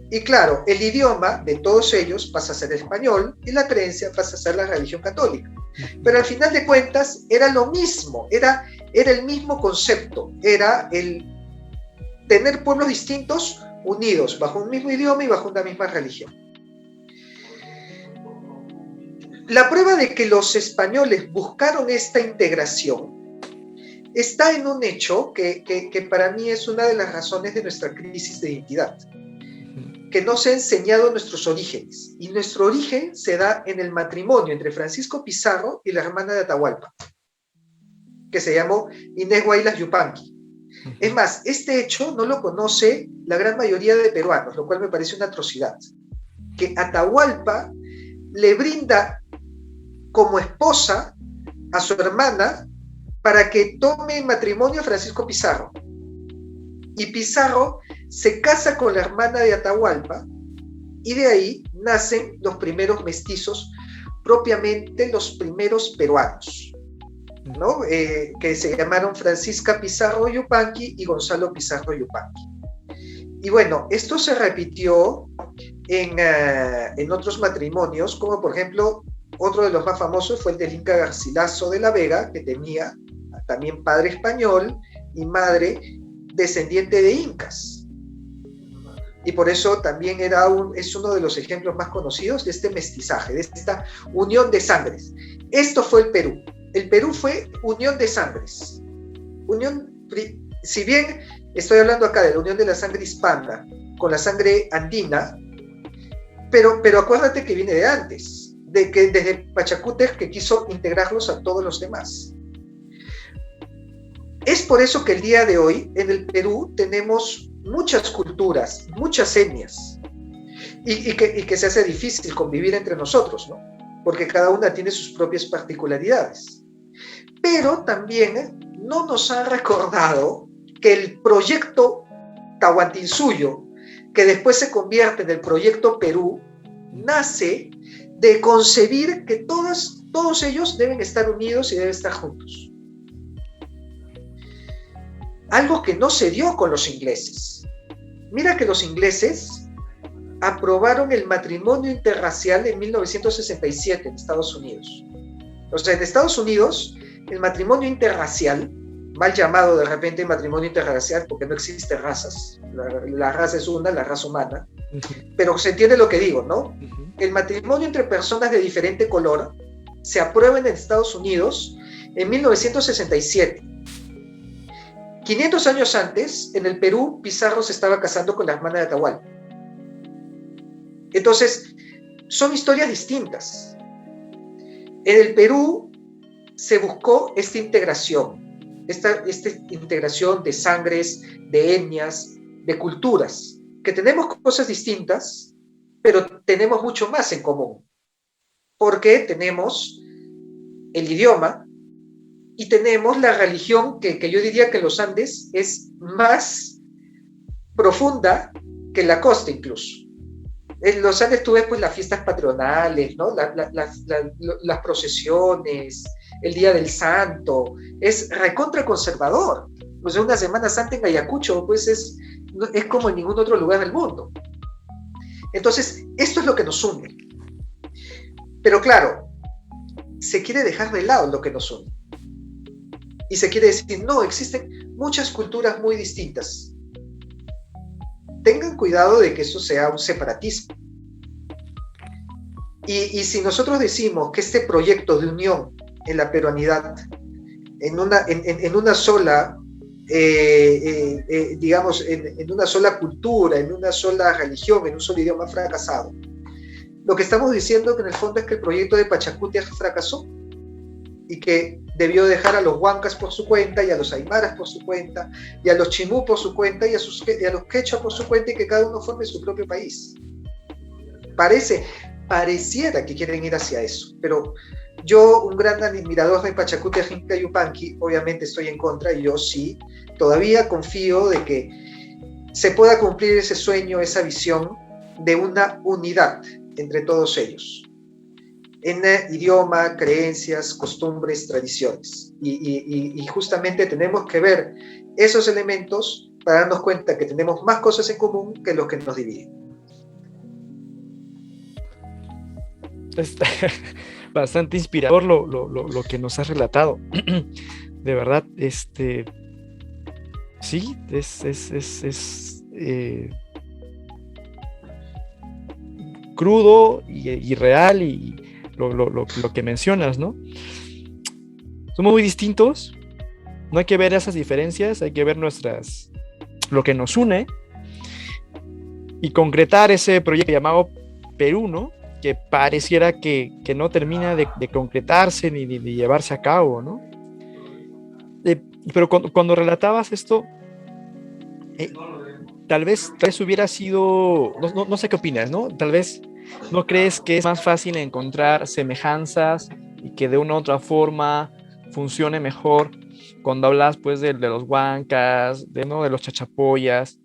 Y claro, el idioma de todos ellos pasa a ser el español y la creencia pasa a ser la religión católica. Pero al final de cuentas era lo mismo, era el mismo concepto, era el tener pueblos distintos unidos bajo un mismo idioma y bajo una misma religión. La prueba de que los españoles buscaron esta integración está en un hecho que para mí es una de las razones de nuestra crisis de identidad, que no se ha enseñado nuestros orígenes, y nuestro origen se da en el matrimonio entre Francisco Pizarro y la hermana de Atahualpa, que se llamó Inés Guaylas Yupanqui. Es más, este hecho no lo conoce la gran mayoría de peruanos, lo cual me parece una atrocidad, que Atahualpa le brinda como esposa a su hermana para que tome en matrimonio a Francisco Pizarro. Y Pizarro se casa con la hermana de Atahualpa, y de ahí nacen los primeros mestizos, propiamente los primeros peruanos, ¿no? Que se llamaron Francisca Pizarro Yupanqui y Gonzalo Pizarro Yupanqui. Y bueno, esto se repitió en otros matrimonios, como por ejemplo, otro de los más famosos fue el del Inca Garcilaso de la Vega, que tenía también padre español y madre descendiente de incas. Y por eso también es uno de los ejemplos más conocidos de este mestizaje, de esta unión de sangres. Esto fue el Perú. El Perú fue unión de sangres. Si bien estoy hablando acá de la unión de la sangre hispana con la sangre andina, pero acuérdate que viene de antes, de que desde Pachacútec, que quiso integrarlos a todos los demás. Es por eso que el día de hoy en el Perú tenemos muchas culturas, muchas etnias, y que se hace difícil convivir entre nosotros, ¿no? Porque cada una tiene sus propias particularidades. Pero también no nos han recordado que el proyecto Tahuantinsuyo, que después se convierte en el proyecto Perú, nace de concebir que todos ellos deben estar unidos y deben estar juntos. Algo que no se dio con los ingleses. Mira que los ingleses aprobaron el matrimonio interracial en 1967 en Estados Unidos. O sea, en Estados Unidos, el matrimonio interracial, mal llamado de repente matrimonio interracial porque no existen razas, la raza es una, la raza humana, pero se entiende lo que digo, ¿no? El matrimonio entre personas de diferente color se aprueba en Estados Unidos en 1967. 500 años antes, en el Perú, Pizarro se estaba casando con la hermana de Atahualpa. Entonces, son historias distintas. En el Perú se buscó esta integración de sangres, de etnias, de culturas, que tenemos cosas distintas, pero tenemos mucho más en común, porque tenemos el idioma y tenemos la religión que yo diría que en los Andes es más profunda que en la costa incluso. En los Andes tú ves pues las fiestas patronales, ¿no? Las procesiones, el Día del Santo, es recontra conservador. Pues una Semana Santa en Ayacucho pues es como en ningún otro lugar del mundo. Entonces, esto es lo que nos une. Pero claro, se quiere dejar de lado lo que nos une. Y se quiere decir, no, existen muchas culturas muy distintas. Tengan cuidado de que eso sea un separatismo. Y si nosotros decimos que este proyecto de unión en la peruanidad, en una sola, digamos, en una sola cultura, en una sola religión, en un solo idioma, ha fracasado, lo que estamos diciendo que en el fondo es que el proyecto de Pachacútec fracasó y que debió dejar a los huancas por su cuenta, y a los aymaras por su cuenta, y a los chimú por su cuenta, y a los quechua por su cuenta, y que cada uno forme su propio país. Pareciera que quieren ir hacia eso, pero yo, un gran admirador de Pachacútec Inca Yupanqui, obviamente estoy en contra, y yo sí, todavía confío de que se pueda cumplir ese sueño, esa visión de una unidad entre todos ellos, en idioma, creencias, costumbres, tradiciones. Y justamente tenemos que ver esos elementos para darnos cuenta que tenemos más cosas en común que lo que nos divide. Bastante inspirador lo que nos has relatado. De verdad, sí, crudo y real y lo que mencionas, ¿no? Somos muy distintos, no hay que ver esas diferencias, hay que ver lo que nos une y concretar ese proyecto llamado Perú, ¿no? Que pareciera que no termina de concretarse ni de llevarse a cabo, ¿no? Pero cuando relatabas esto, eh, tal vez hubiera sido, no sé qué opinas, ¿no? Tal vez no crees que es más fácil encontrar semejanzas y que de una u otra forma funcione mejor cuando hablas pues de los huancas, ¿no? De los chachapoyas.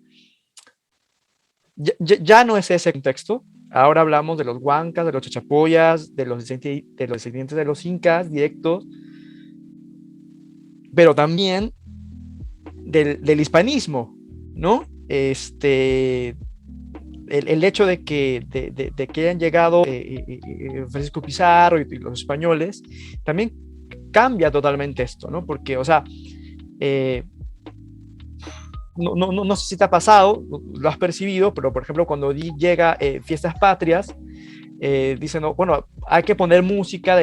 Ya no es ese contexto. Ahora hablamos de los huancas, de los chachapoyas, de los descendientes de los incas directos, pero también del hispanismo, ¿no? El hecho de que hayan llegado Francisco Pizarro y los españoles, también cambia totalmente esto, ¿no? Porque, o sea, no sé si te ha pasado, lo has percibido, pero por ejemplo, cuando llega Fiestas Patrias, dicen, no, bueno, hay que poner música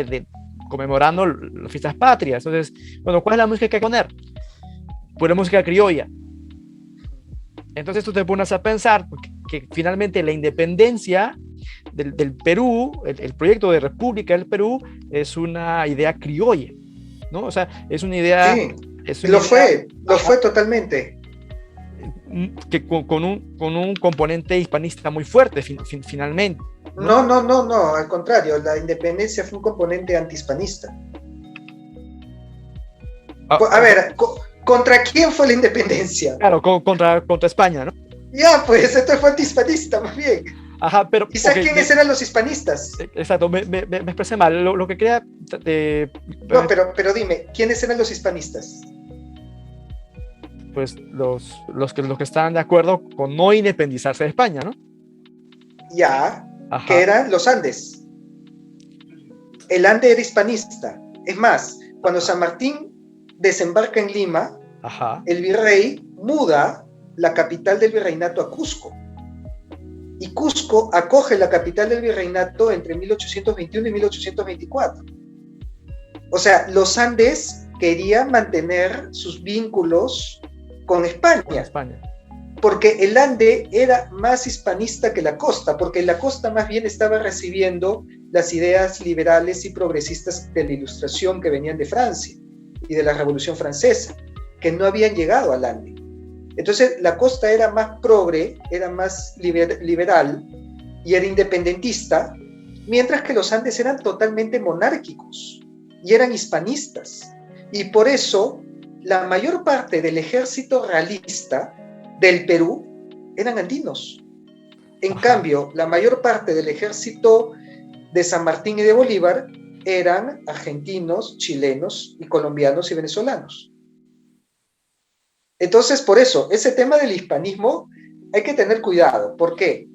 conmemorando las Fiestas Patrias. Entonces, bueno, ¿cuál es la música que hay que poner? Pues la música criolla. Entonces tú te pones a pensar que finalmente la independencia del Perú, el proyecto de República del Perú, es una idea criolla, ¿no? O sea, es una idea... Sí, es una idea, lo fue totalmente. Que con un componente hispanista muy fuerte, finalmente. No, al contrario, la independencia fue un componente antihispanista. A ver, ¿contra quién fue la independencia? Claro, contra España, ¿no? Ya, pues, esto fue antihispanista, más bien. Ajá, pero... ¿Y sabes quiénes eran los hispanistas? Exacto, me expresé mal. Lo que quería... No, pero dime, ¿quiénes eran los hispanistas? Pues los que están de acuerdo con no independizarse de España, ¿no? Ya, ajá, que eran los Andes. El Ande era hispanista. Es más, cuando San Martín desembarca en Lima, ajá, el virrey muda la capital del virreinato a Cusco. Y Cusco acoge la capital del virreinato entre 1821 y 1824. O sea, los Andes querían mantener sus vínculos con España. Porque el Ande era más hispanista que la costa, porque la costa más bien estaba recibiendo las ideas liberales y progresistas de la Ilustración que venían de Francia y de la Revolución Francesa, que no habían llegado al Ande. Entonces la costa era más progre, era más liberal y era independentista, mientras que los Andes eran totalmente monárquicos y eran hispanistas. Y por eso la mayor parte del ejército realista del Perú eran andinos. En cambio, la mayor parte del ejército de San Martín y de Bolívar eran argentinos, chilenos y colombianos y venezolanos. Entonces, por eso, ese tema del hispanismo hay que tener cuidado. ¿Por qué?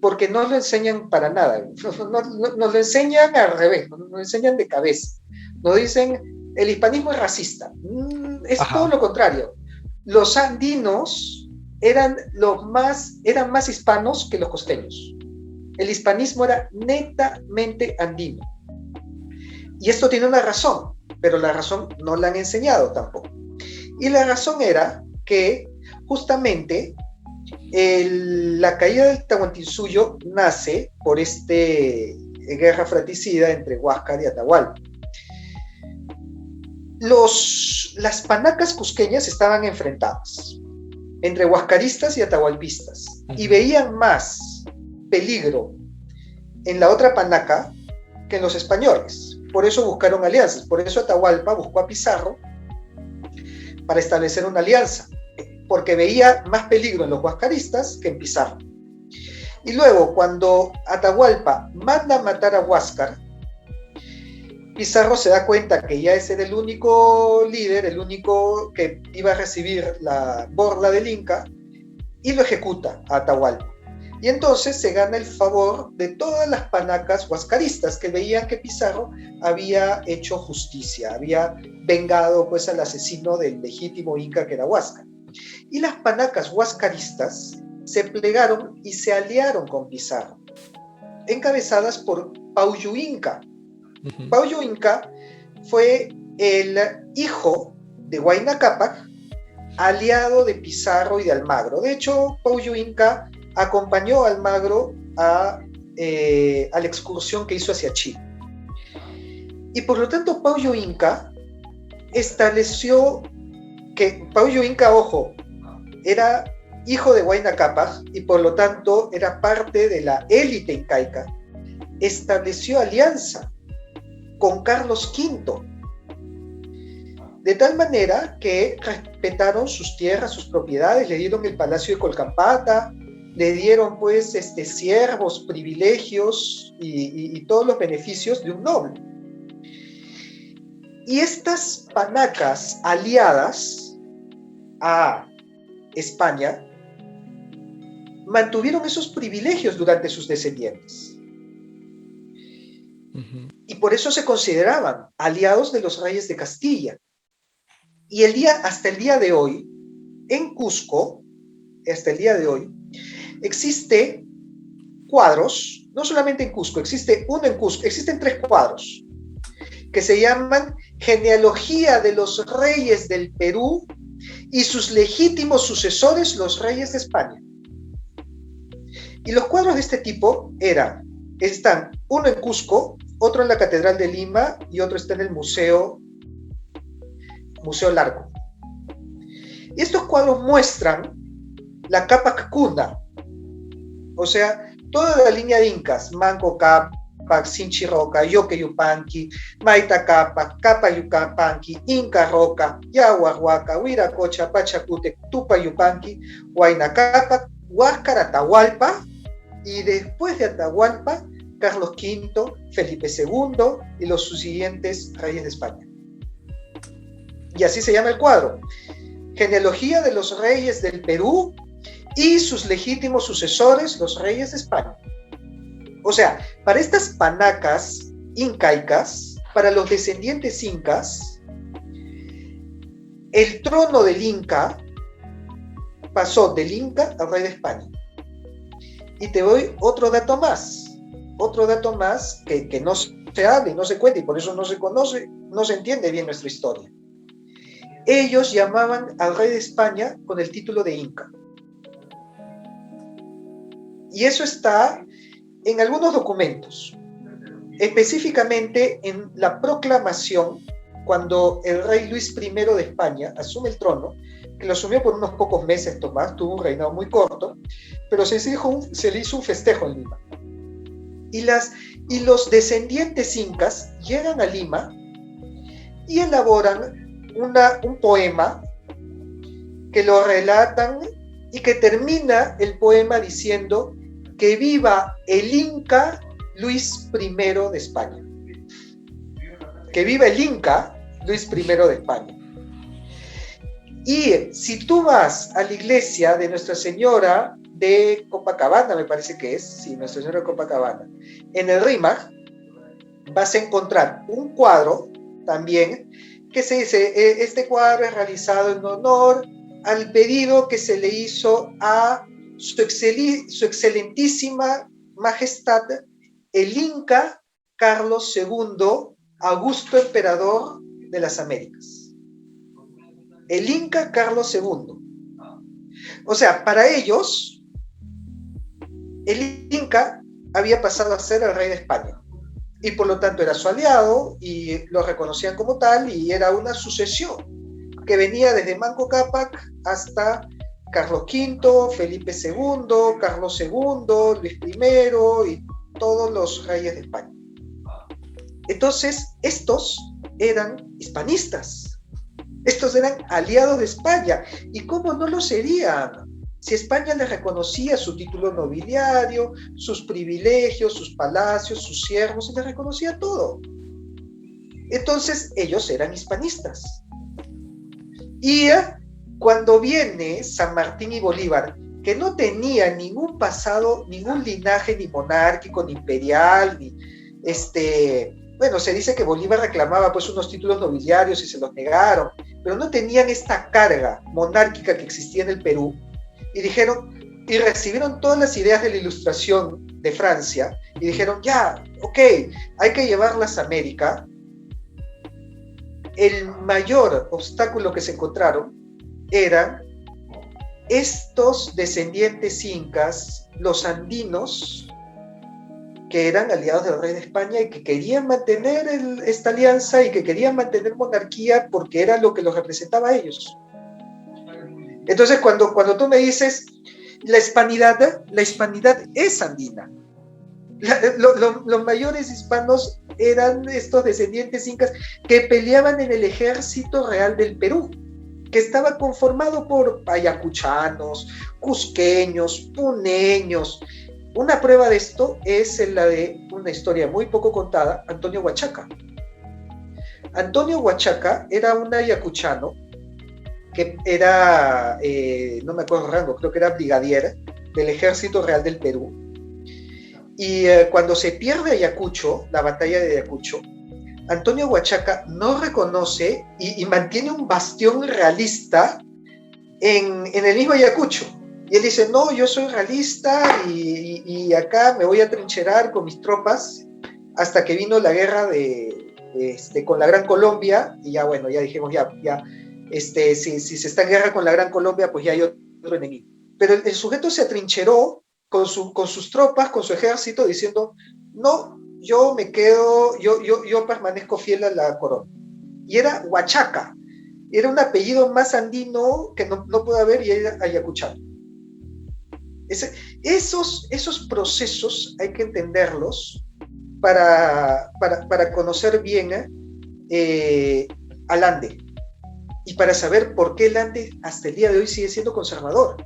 Porque no lo enseñan para nada. Nos lo enseñan al revés, nos lo enseñan de cabeza. Nos dicen, el hispanismo es racista. Es todo lo contrario. Los andinos eran más hispanos que los costeños. El hispanismo era netamente andino. Y esto tiene una razón, pero la razón no la han enseñado tampoco. Y la razón era que justamente la caída del Tahuantinsuyo nace por guerra fratricida entre Huáscar y Atahualpa. Las panacas cusqueñas estaban enfrentadas entre huascaristas y atahualpistas y veían más peligro en la otra panaca que en los españoles. Por eso buscaron alianzas, por eso Atahualpa buscó a Pizarro para establecer una alianza, porque veía más peligro en los huascaristas que en Pizarro. Y luego, cuando Atahualpa manda a matar a Huáscar, Pizarro se da cuenta que ya ese era el único líder, el único que iba a recibir la borla del Inca, y lo ejecuta a Atahualpa. Y entonces se gana el favor de todas las panacas huascaristas que veían que Pizarro había hecho justicia, había vengado pues al asesino del legítimo Inca que era Huáscar. Y las panacas huascaristas se plegaron y se aliaron con Pizarro. encabezadas por Paullo Inca. Ujú. Paullo Inca fue el hijo de Huayna Cápac, aliado de Pizarro y de Almagro. De hecho, Paullo Inca acompañó a Almagro a la excursión que hizo hacia Chile. Y por lo tanto, Paullo Inca estableció que Paullo Inca, ojo, era hijo de Huayna Cápac y por lo tanto era parte de la élite incaica. Estableció alianza con Carlos V, de tal manera que respetaron sus tierras, sus propiedades, le dieron el Palacio de Colcampata, le dieron pues siervos, privilegios y todos los beneficios de un noble. Y estas panacas aliadas a España mantuvieron esos privilegios durante sus descendientes. Ujú. Y por eso se consideraban aliados de los reyes de Castilla. Y hasta el día de hoy, en Cusco, hasta el día de hoy, existe cuadros, no solamente en Cusco, existe uno en Cusco, existen 3 cuadros que se llaman Genealogía de los Reyes del Perú y sus legítimos sucesores, los reyes de España. Y los cuadros de este tipo están uno en Cusco, otro en la Catedral de Lima y otro está en el Museo Larco. Y estos cuadros muestran la Cápac Cuna, o sea, toda la línea de incas, Manco Cápac, Sinchi Roca, Yoque Yupanqui, Maita Cápac, Capa Yupanqui, Inca Roca, Yaguahuaca, Huiracocha, Pachacute, Tupa Yupanqui, Huayna Cápac, Huáscar, Atahualpa, y después de Atahualpa, Carlos V, Felipe II y los subsiguientes reyes de España. Y así se llama el cuadro: Genealogía de los Reyes del Perú y sus legítimos sucesores, los reyes de España. O sea, para estas panacas incaicas, para los descendientes incas, el trono del Inca pasó del Inca al rey de España. Y te doy otro dato más que no se habla y no se cuenta, y por eso no se conoce, no se entiende bien nuestra historia. Ellos llamaban al rey de España con el título de Inca. Y eso está en algunos documentos, específicamente en la proclamación, cuando el rey Luis I de España asume el trono, que lo asumió por unos pocos meses, Tomás, tuvo un reinado muy corto, pero se le hizo un festejo en Lima. Y los descendientes incas llegan a Lima y elaboran un poema que lo relatan y que termina el poema diciendo que viva el Inca Luis I de España. Que viva el Inca Luis I de España. Y si tú vas a la iglesia de Nuestra Señora de Copacabana, me parece que es, sí, Nuestra Señora de Copacabana, en el RIMAG, vas a encontrar un cuadro también que se dice, este cuadro es realizado en honor al pedido que se le hizo a su excelentísima majestad, el Inca Carlos II, Augusto Emperador de las Américas. El Inca Carlos II. O sea, para ellos, el Inca había pasado a ser el rey de España. Y por lo tanto era su aliado y lo reconocían como tal, y era una sucesión que venía desde Manco Cápac hasta Carlos V, Felipe II, Carlos II, Luis I y todos los reyes de España. Entonces, estos eran hispanistas, estos eran aliados de España. ¿Y cómo no lo serían? Si España les reconocía su título nobiliario, sus privilegios, sus palacios, sus siervos, y les reconocía todo. Entonces, ellos eran hispanistas. Y cuando viene San Martín y Bolívar, que no tenían ningún pasado, ningún linaje ni monárquico, ni imperial, ni bueno, se dice que Bolívar reclamaba pues unos títulos nobiliarios y se los negaron, pero no tenían esta carga monárquica que existía en el Perú, y dijeron, y recibieron todas las ideas de la Ilustración de Francia y dijeron, ya, ok, hay que llevarlas a América. El mayor obstáculo que se encontraron eran estos descendientes incas, los andinos, que eran aliados del rey de España y que querían mantener esta alianza y que querían mantener monarquía porque era lo que los representaba a ellos. Entonces, cuando tú me dices, la hispanidad es andina. Los mayores hispanos eran estos descendientes incas que peleaban en el ejército real del Perú, que estaba conformado por ayacuchanos, cusqueños, puneños. Una prueba de esto es la de una historia muy poco contada, Antonio Huachaca. Antonio Huachaca era un ayacuchano que era, no me acuerdo el rango, creo que era brigadier del Ejército Real del Perú. Y cuando se pierde Ayacucho, la batalla de Ayacucho, Antonio Huachaca no reconoce y mantiene un bastión realista en el mismo Ayacucho. Y él dice, no, yo soy realista y acá me voy a trincherar con mis tropas hasta que vino la guerra con la Gran Colombia, y ya bueno, ya dijimos, si se está en guerra con la Gran Colombia, pues ya hay otro enemigo. Pero el sujeto se atrincheró con sus tropas, con su ejército, diciendo, no, yo me quedo, yo permanezco fiel a la corona. Y era Huachaca, era un apellido más andino que no puede haber, y era ayacuchano. Esos procesos hay que entenderlos para conocer bien al Ande, y para saber por qué el Ande hasta el día de hoy sigue siendo conservador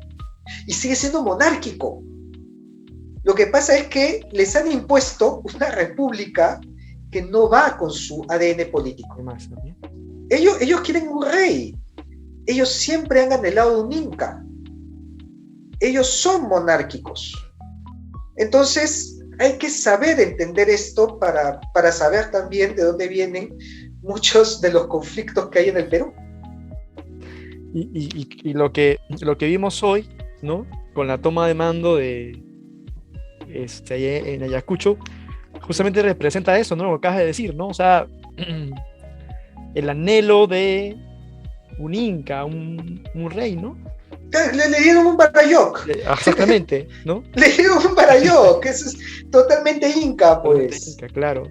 y sigue siendo monárquico. Lo que pasa es que les han impuesto una república que no va con su ADN político. Ellos quieren un rey. Ellos siempre han anhelado un inca. Ellos son monárquicos. Entonces, hay que saber entender esto para saber también de dónde vienen muchos de los conflictos que hay en el Perú. Y lo que vimos hoy, ¿no? Con la toma de mando de en Ayacucho, justamente representa eso, ¿no? Lo que acabas de decir, ¿no? O sea, el anhelo de un inca, un rey, ¿no? Le dieron un barayoc. Exactamente, ¿no? Le dieron un barayoc, que eso es totalmente inca, pues. Inca, claro.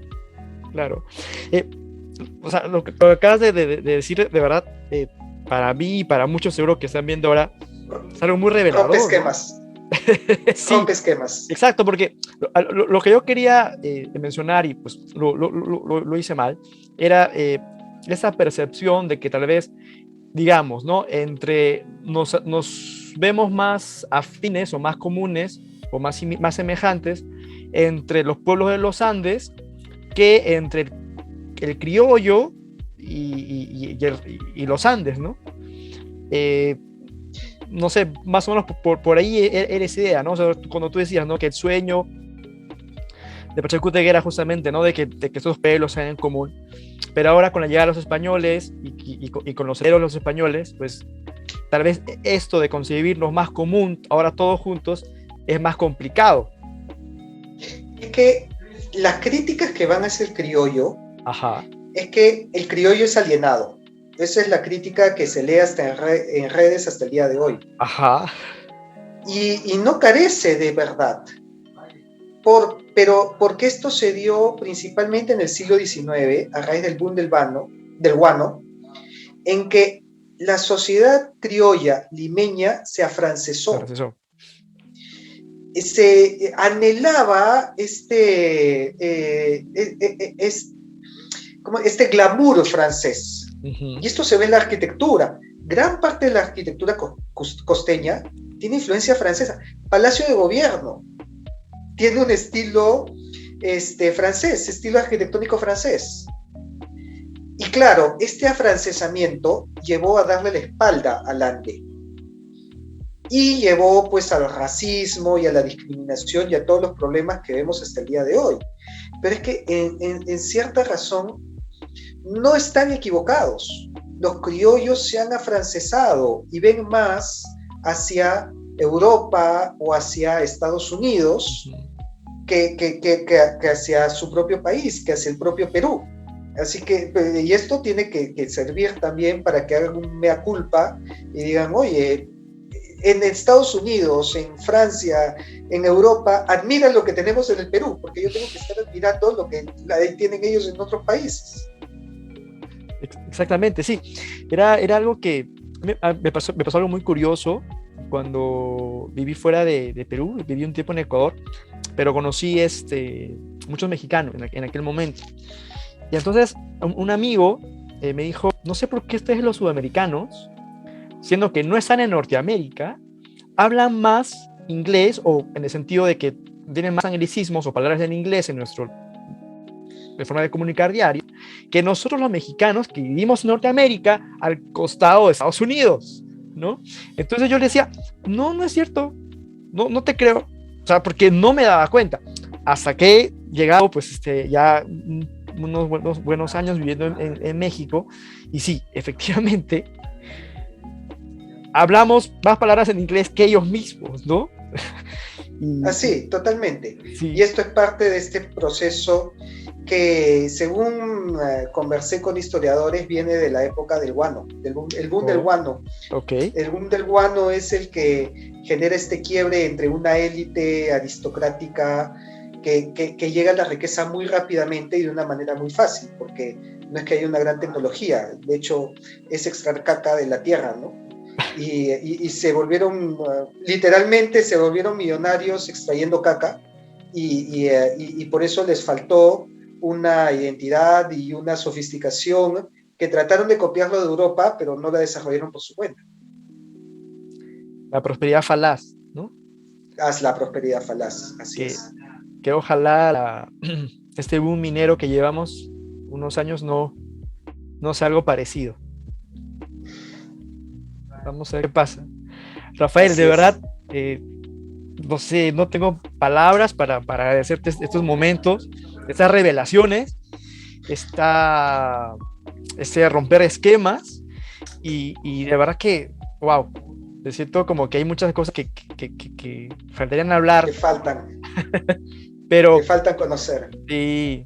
O sea, lo que acabas de decir, de verdad, para mí y para muchos seguro que están viendo ahora, es algo muy revelador. Rompe esquemas. ¿No? Sí, rompe esquemas. Exacto, porque lo que yo quería mencionar, y pues lo hice mal, era esa percepción de que tal vez, digamos, ¿no? Entre nos vemos más afines o más comunes o más semejantes entre los pueblos de los Andes que entre el criollo y los Andes, ¿no? No sé, más o menos por ahí era esa idea, ¿no? O sea, cuando tú decías, ¿no? Que el sueño de Pachacutic era justamente, ¿no? De que estos pueblos sean en común. Pero ahora con la llegada de los españoles y con los herederos de los españoles, pues tal vez esto de concebirnos más común, ahora todos juntos, es más complicado. Es que las críticas que van a hacer el criollo, ajá, es que el criollo es alienado. Esa es la crítica que se lee hasta en redes hasta el día de hoy. Ajá. Y no carece de verdad. Pero porque esto se dio principalmente en el siglo XIX, a raíz del boom del guano, en que la sociedad criolla limeña se afrancesó. Se anhelaba este glamour francés. Uh-huh. Y esto se ve en la arquitectura. Gran parte de la arquitectura costeña tiene influencia francesa. Palacio de Gobierno tiene un estilo francés, estilo arquitectónico francés. Y claro, este afrancesamiento llevó a darle la espalda al Ande. Y llevó pues al racismo y a la discriminación y a todos los problemas que vemos hasta el día de hoy. Pero es que en cierta razón no están equivocados. Los criollos se han afrancesado y ven más hacia Europa o hacia Estados Unidos que hacia su propio país, que hacia el propio Perú. Así que, y esto tiene que servir también para que hagan un mea culpa y digan, oye, en Estados Unidos, en Francia, en Europa, admiran lo que tenemos en el Perú, porque yo tengo que estar admirando lo que tienen ellos en otros países. Exactamente, sí. Era algo que me pasó algo muy curioso cuando viví fuera de Perú, viví un tiempo en Ecuador, pero conocí muchos mexicanos en aquel momento. Y entonces un amigo me dijo, no sé por qué ustedes los sudamericanos, siendo que no están en Norteamérica, hablan más inglés, o en el sentido de que tienen más anglicismos o palabras en inglés en de forma de comunicar diario, que nosotros los mexicanos que vivimos en Norteamérica al costado de Estados Unidos, ¿no? Entonces yo le decía, no es cierto, no te creo, o sea, porque no me daba cuenta, hasta que he llegado, pues, ya unos buenos años viviendo en México, y sí, efectivamente, hablamos más palabras en inglés que ellos mismos, ¿no? Así, totalmente. Sí. Y esto es parte de este proceso que, según conversé con historiadores, viene de la época del guano, el boom del guano. Okay. El boom del guano es el que genera este quiebre entre una élite aristocrática que llega a la riqueza muy rápidamente y de una manera muy fácil, porque no es que haya una gran tecnología, de hecho es extraer caca de la tierra, ¿no? Y se volvieron, literalmente se volvieron millonarios extrayendo caca, y por eso les faltó una identidad y una sofisticación que trataron de copiarlo de Europa, pero no la desarrollaron por su cuenta. La prosperidad falaz, ¿no? Haz la prosperidad falaz, así es. Que ojalá este boom minero que llevamos unos años no sea algo parecido. Vamos a ver qué pasa. Rafael, así de verdad, no sé, no tengo palabras para agradecerte estos momentos, estas revelaciones, romper esquemas, y de verdad que, wow, me siento como que hay muchas cosas que faltarían hablar. Que faltan. Pero, que faltan conocer. Sí,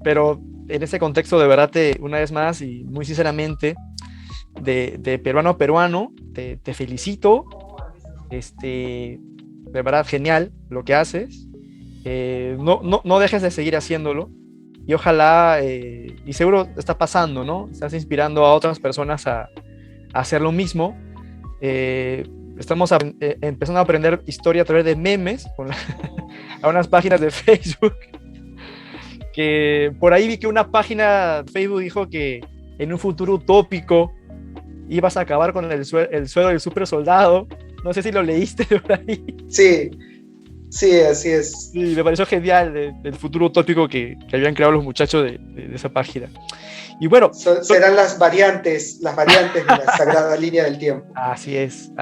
pero en ese contexto, de verdad, una vez más y muy sinceramente, de peruano a peruano, te felicito. De verdad, genial lo que haces. No dejes de seguir haciéndolo. Y ojalá, y seguro está pasando, ¿no? Estás inspirando a otras personas a hacer lo mismo. Estamos empezando a aprender historia a través de memes a unas páginas de Facebook, que por ahí vi que una página de Facebook dijo que en un futuro utópico ibas a acabar con el sueldo del super soldado. No sé si lo leíste por ahí. Sí, así es. Sí, me pareció genial el futuro utópico que habían creado los muchachos de esa página. Y bueno, serán las variantes de la sagrada línea del tiempo. Así es.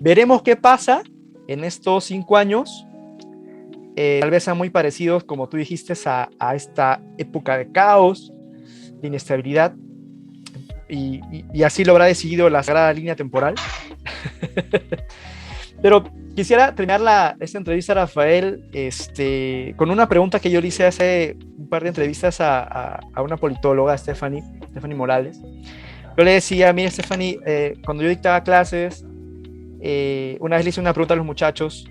Veremos qué pasa en estos 5 años. Tal vez sean muy parecidos, como tú dijiste, a esta época de caos, de inestabilidad, y así lo habrá decidido la sagrada línea temporal. Pero quisiera terminar esta entrevista, Rafael, con una pregunta que yo le hice hace un par de entrevistas a una politóloga, Stephanie Morales. Yo le decía, mira, Stephanie, cuando yo dictaba clases, una vez le hice una pregunta a los muchachos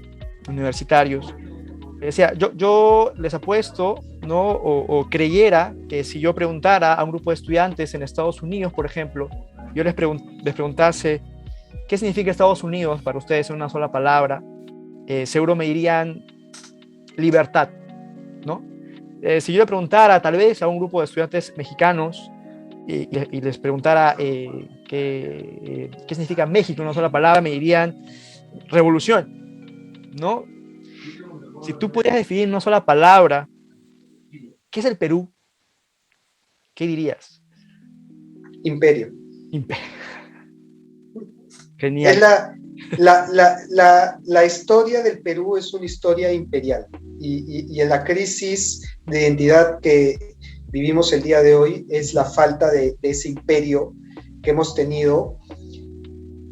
universitarios. Le decía, yo les apuesto, ¿no? O creyera que si yo preguntara a un grupo de estudiantes en Estados Unidos, por ejemplo, yo les preguntase, ¿qué significa Estados Unidos para ustedes en una sola palabra? Seguro me dirían libertad, ¿no? Si yo le preguntara tal vez a un grupo de estudiantes mexicanos y les preguntara qué significa México en una sola palabra, me dirían revolución, ¿no? Si tú pudieras definir en una sola palabra ¿qué es el Perú? ¿Qué dirías? Imperio. Genial. La historia del Perú es una historia imperial, y en la crisis de identidad que vivimos el día de hoy es la falta de ese imperio que hemos tenido,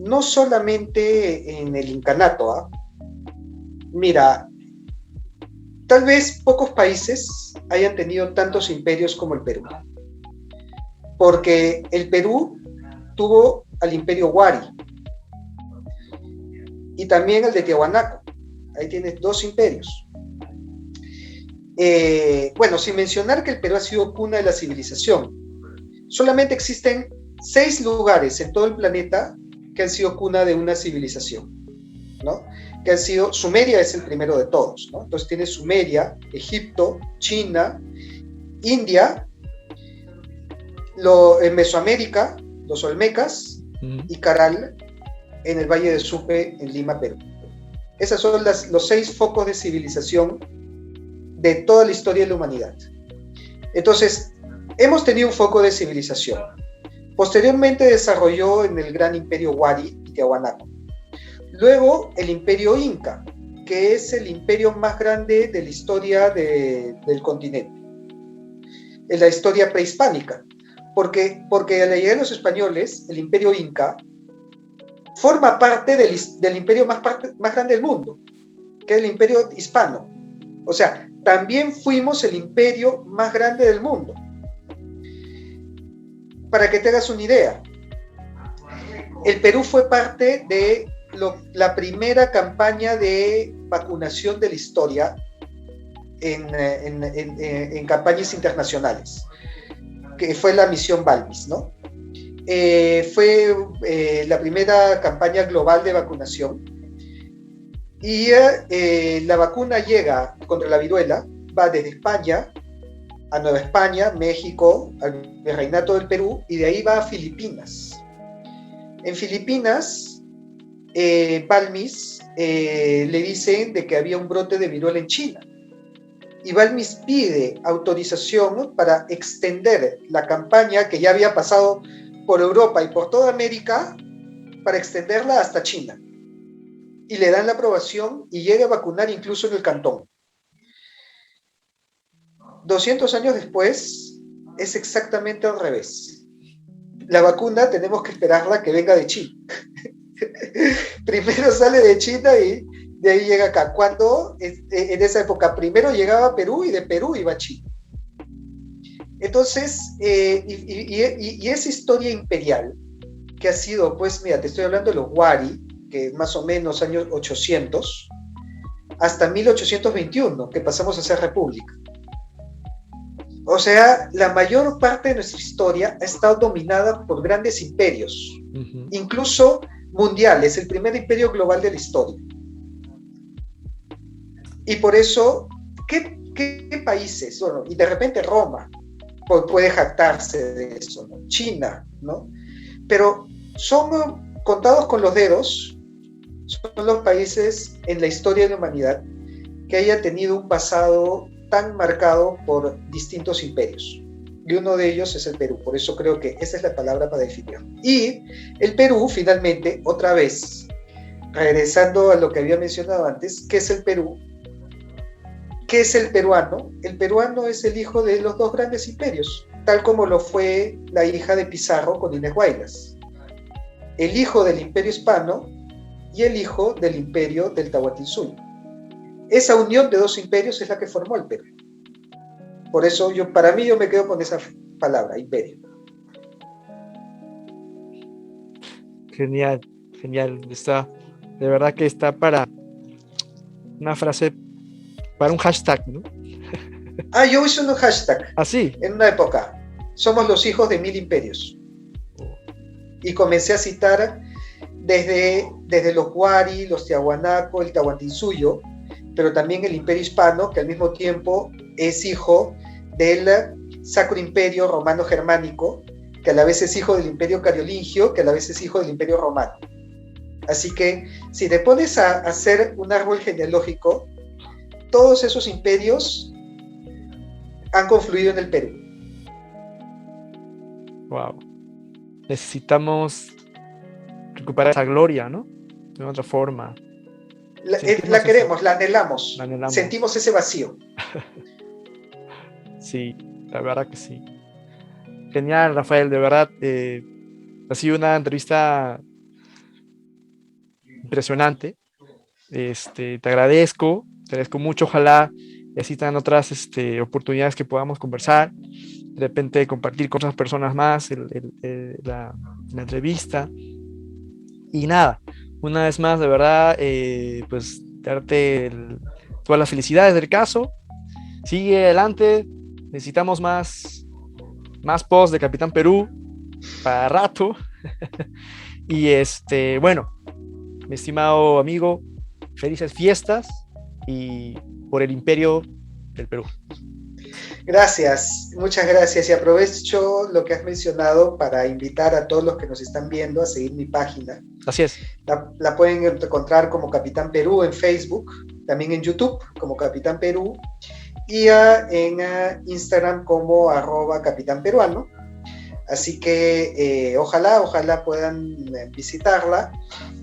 no solamente en el incanato, ¿ah? Mira, tal vez pocos países hayan tenido tantos imperios como el Perú, porque el Perú tuvo al imperio Wari y también al de Tiahuanaco. Ahí tienes dos imperios. Bueno, sin mencionar que el Perú ha sido cuna de la civilización. Solamente existen 6 lugares en todo el planeta que han sido cuna de una civilización, ¿no? Que han sido, Sumeria es el primero de todos, ¿no? Entonces tienes Sumeria, Egipto, China, India, en Mesoamérica, los Olmecas y Caral en el Valle de Supe, en Lima, Perú. Esos son los 6 focos de civilización de toda la historia de la humanidad. Entonces, hemos tenido un foco de civilización. Posteriormente desarrolló en el gran imperio Wari y Tiahuanaco. Luego el imperio Inca, que es el imperio más grande de la historia del continente, en la historia prehispánica, porque a la llegada de los españoles, el imperio Inca forma parte del imperio más grande del mundo, que es el imperio hispano. O sea, también fuimos el imperio más grande del mundo. Para que te hagas una idea, el Perú fue parte de la primera campaña de vacunación de la historia en campañas internacionales, que fue la misión Balmis, ¿no? Fue la primera campaña global de vacunación y la vacuna llega contra la viruela, va desde España a Nueva España, México, al Virreinato del Perú, y de ahí va a Filipinas. En Filipinas, Balmis le dicen de que había un brote de viruela en China, y Balmis pide autorización para extender la campaña que ya había pasado por Europa y por toda América, para extenderla hasta China. Y le dan la aprobación y llega a vacunar incluso en el Cantón. 200 años después, es exactamente al revés. La vacuna tenemos que esperarla que venga de China. Primero sale de China y de ahí llega acá. Cuando en esa época primero llegaba a Perú y de Perú iba a China. Entonces, y esa historia imperial que ha sido, pues mira, te estoy hablando de los Wari, que más o menos años 800, hasta 1821, que pasamos a ser república. O sea, la mayor parte de nuestra historia ha estado dominada por grandes imperios, incluso mundiales, el primer imperio global de la historia. Y por eso, ¿qué países? Bueno, y de repente Roma puede jactarse de eso, ¿no? China, ¿no? Pero son contados con los dedos, son los países en la historia de la humanidad que haya tenido un pasado tan marcado por distintos imperios. Y uno de ellos es el Perú, por eso creo que esa es la palabra para definirlo. Y el Perú, finalmente, otra vez, regresando a lo que había mencionado antes, ¿qué es el Perú? ¿Qué es el peruano? El peruano es el hijo de los dos grandes imperios, tal como lo fue la hija de Pizarro con Inés Huaylas. El hijo del imperio hispano y el hijo del imperio del Tahuantinsuyo. Esa unión de dos imperios es la que formó el Perú. Por eso para mí yo me quedo con esa palabra, imperio. Genial, genial. De verdad que está para una frase, para un hashtag, ¿no? Yo hice un hashtag. ¿Ah, sí? En una época. Somos los hijos de 1000 imperios. Y comencé a citar desde los Wari, los Tiahuanaco, el Tahuantinsuyo, pero también el imperio hispano, que al mismo tiempo es hijo del Sacro Imperio Romano Germánico, que a la vez es hijo del imperio Carolingio, que a la vez es hijo del imperio romano. Así que si te pones a hacer un árbol genealógico, todos esos imperios han confluido en el Perú. Wow. Necesitamos recuperar esa gloria, ¿no? De otra forma. La queremos, la anhelamos. Sentimos ese vacío. Sí, la verdad que sí. Genial, Rafael, de verdad. Ha sido una entrevista impresionante. Te agradezco mucho. Ojalá existan otras oportunidades que podamos conversar, de repente compartir con otras personas más la entrevista. Y nada, una vez más, de verdad, pues darte todas las felicidades del caso. Sigue adelante, necesitamos más posts de Capitán Perú para rato. Y bueno, mi estimado amigo, felices fiestas y por el imperio del Perú. Gracias, muchas gracias. Y aprovecho lo que has mencionado para invitar a todos los que nos están viendo a seguir mi página. Así es. La pueden encontrar como Capitán Perú en Facebook, también en YouTube como Capitán Perú y en Instagram como @capitánperuano. Así que ojalá puedan visitarla.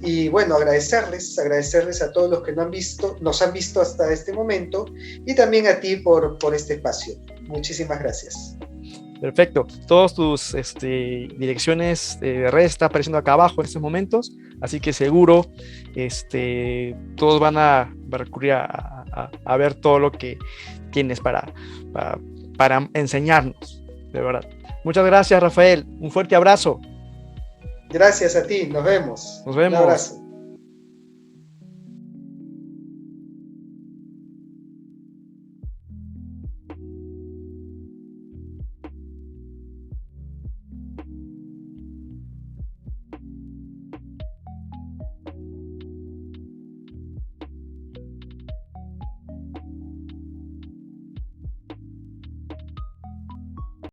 Y bueno, agradecerles a todos los que nos han visto hasta este momento, y también a ti por este espacio. Muchísimas gracias. Perfecto. Todas tus direcciones de redes están apareciendo acá abajo en estos momentos, así que seguro todos van a recurrir a ver todo lo que tienes para enseñarnos, de verdad. Muchas gracias, Rafael. Un fuerte abrazo. Gracias a ti. Nos vemos. Nos vemos. Un abrazo.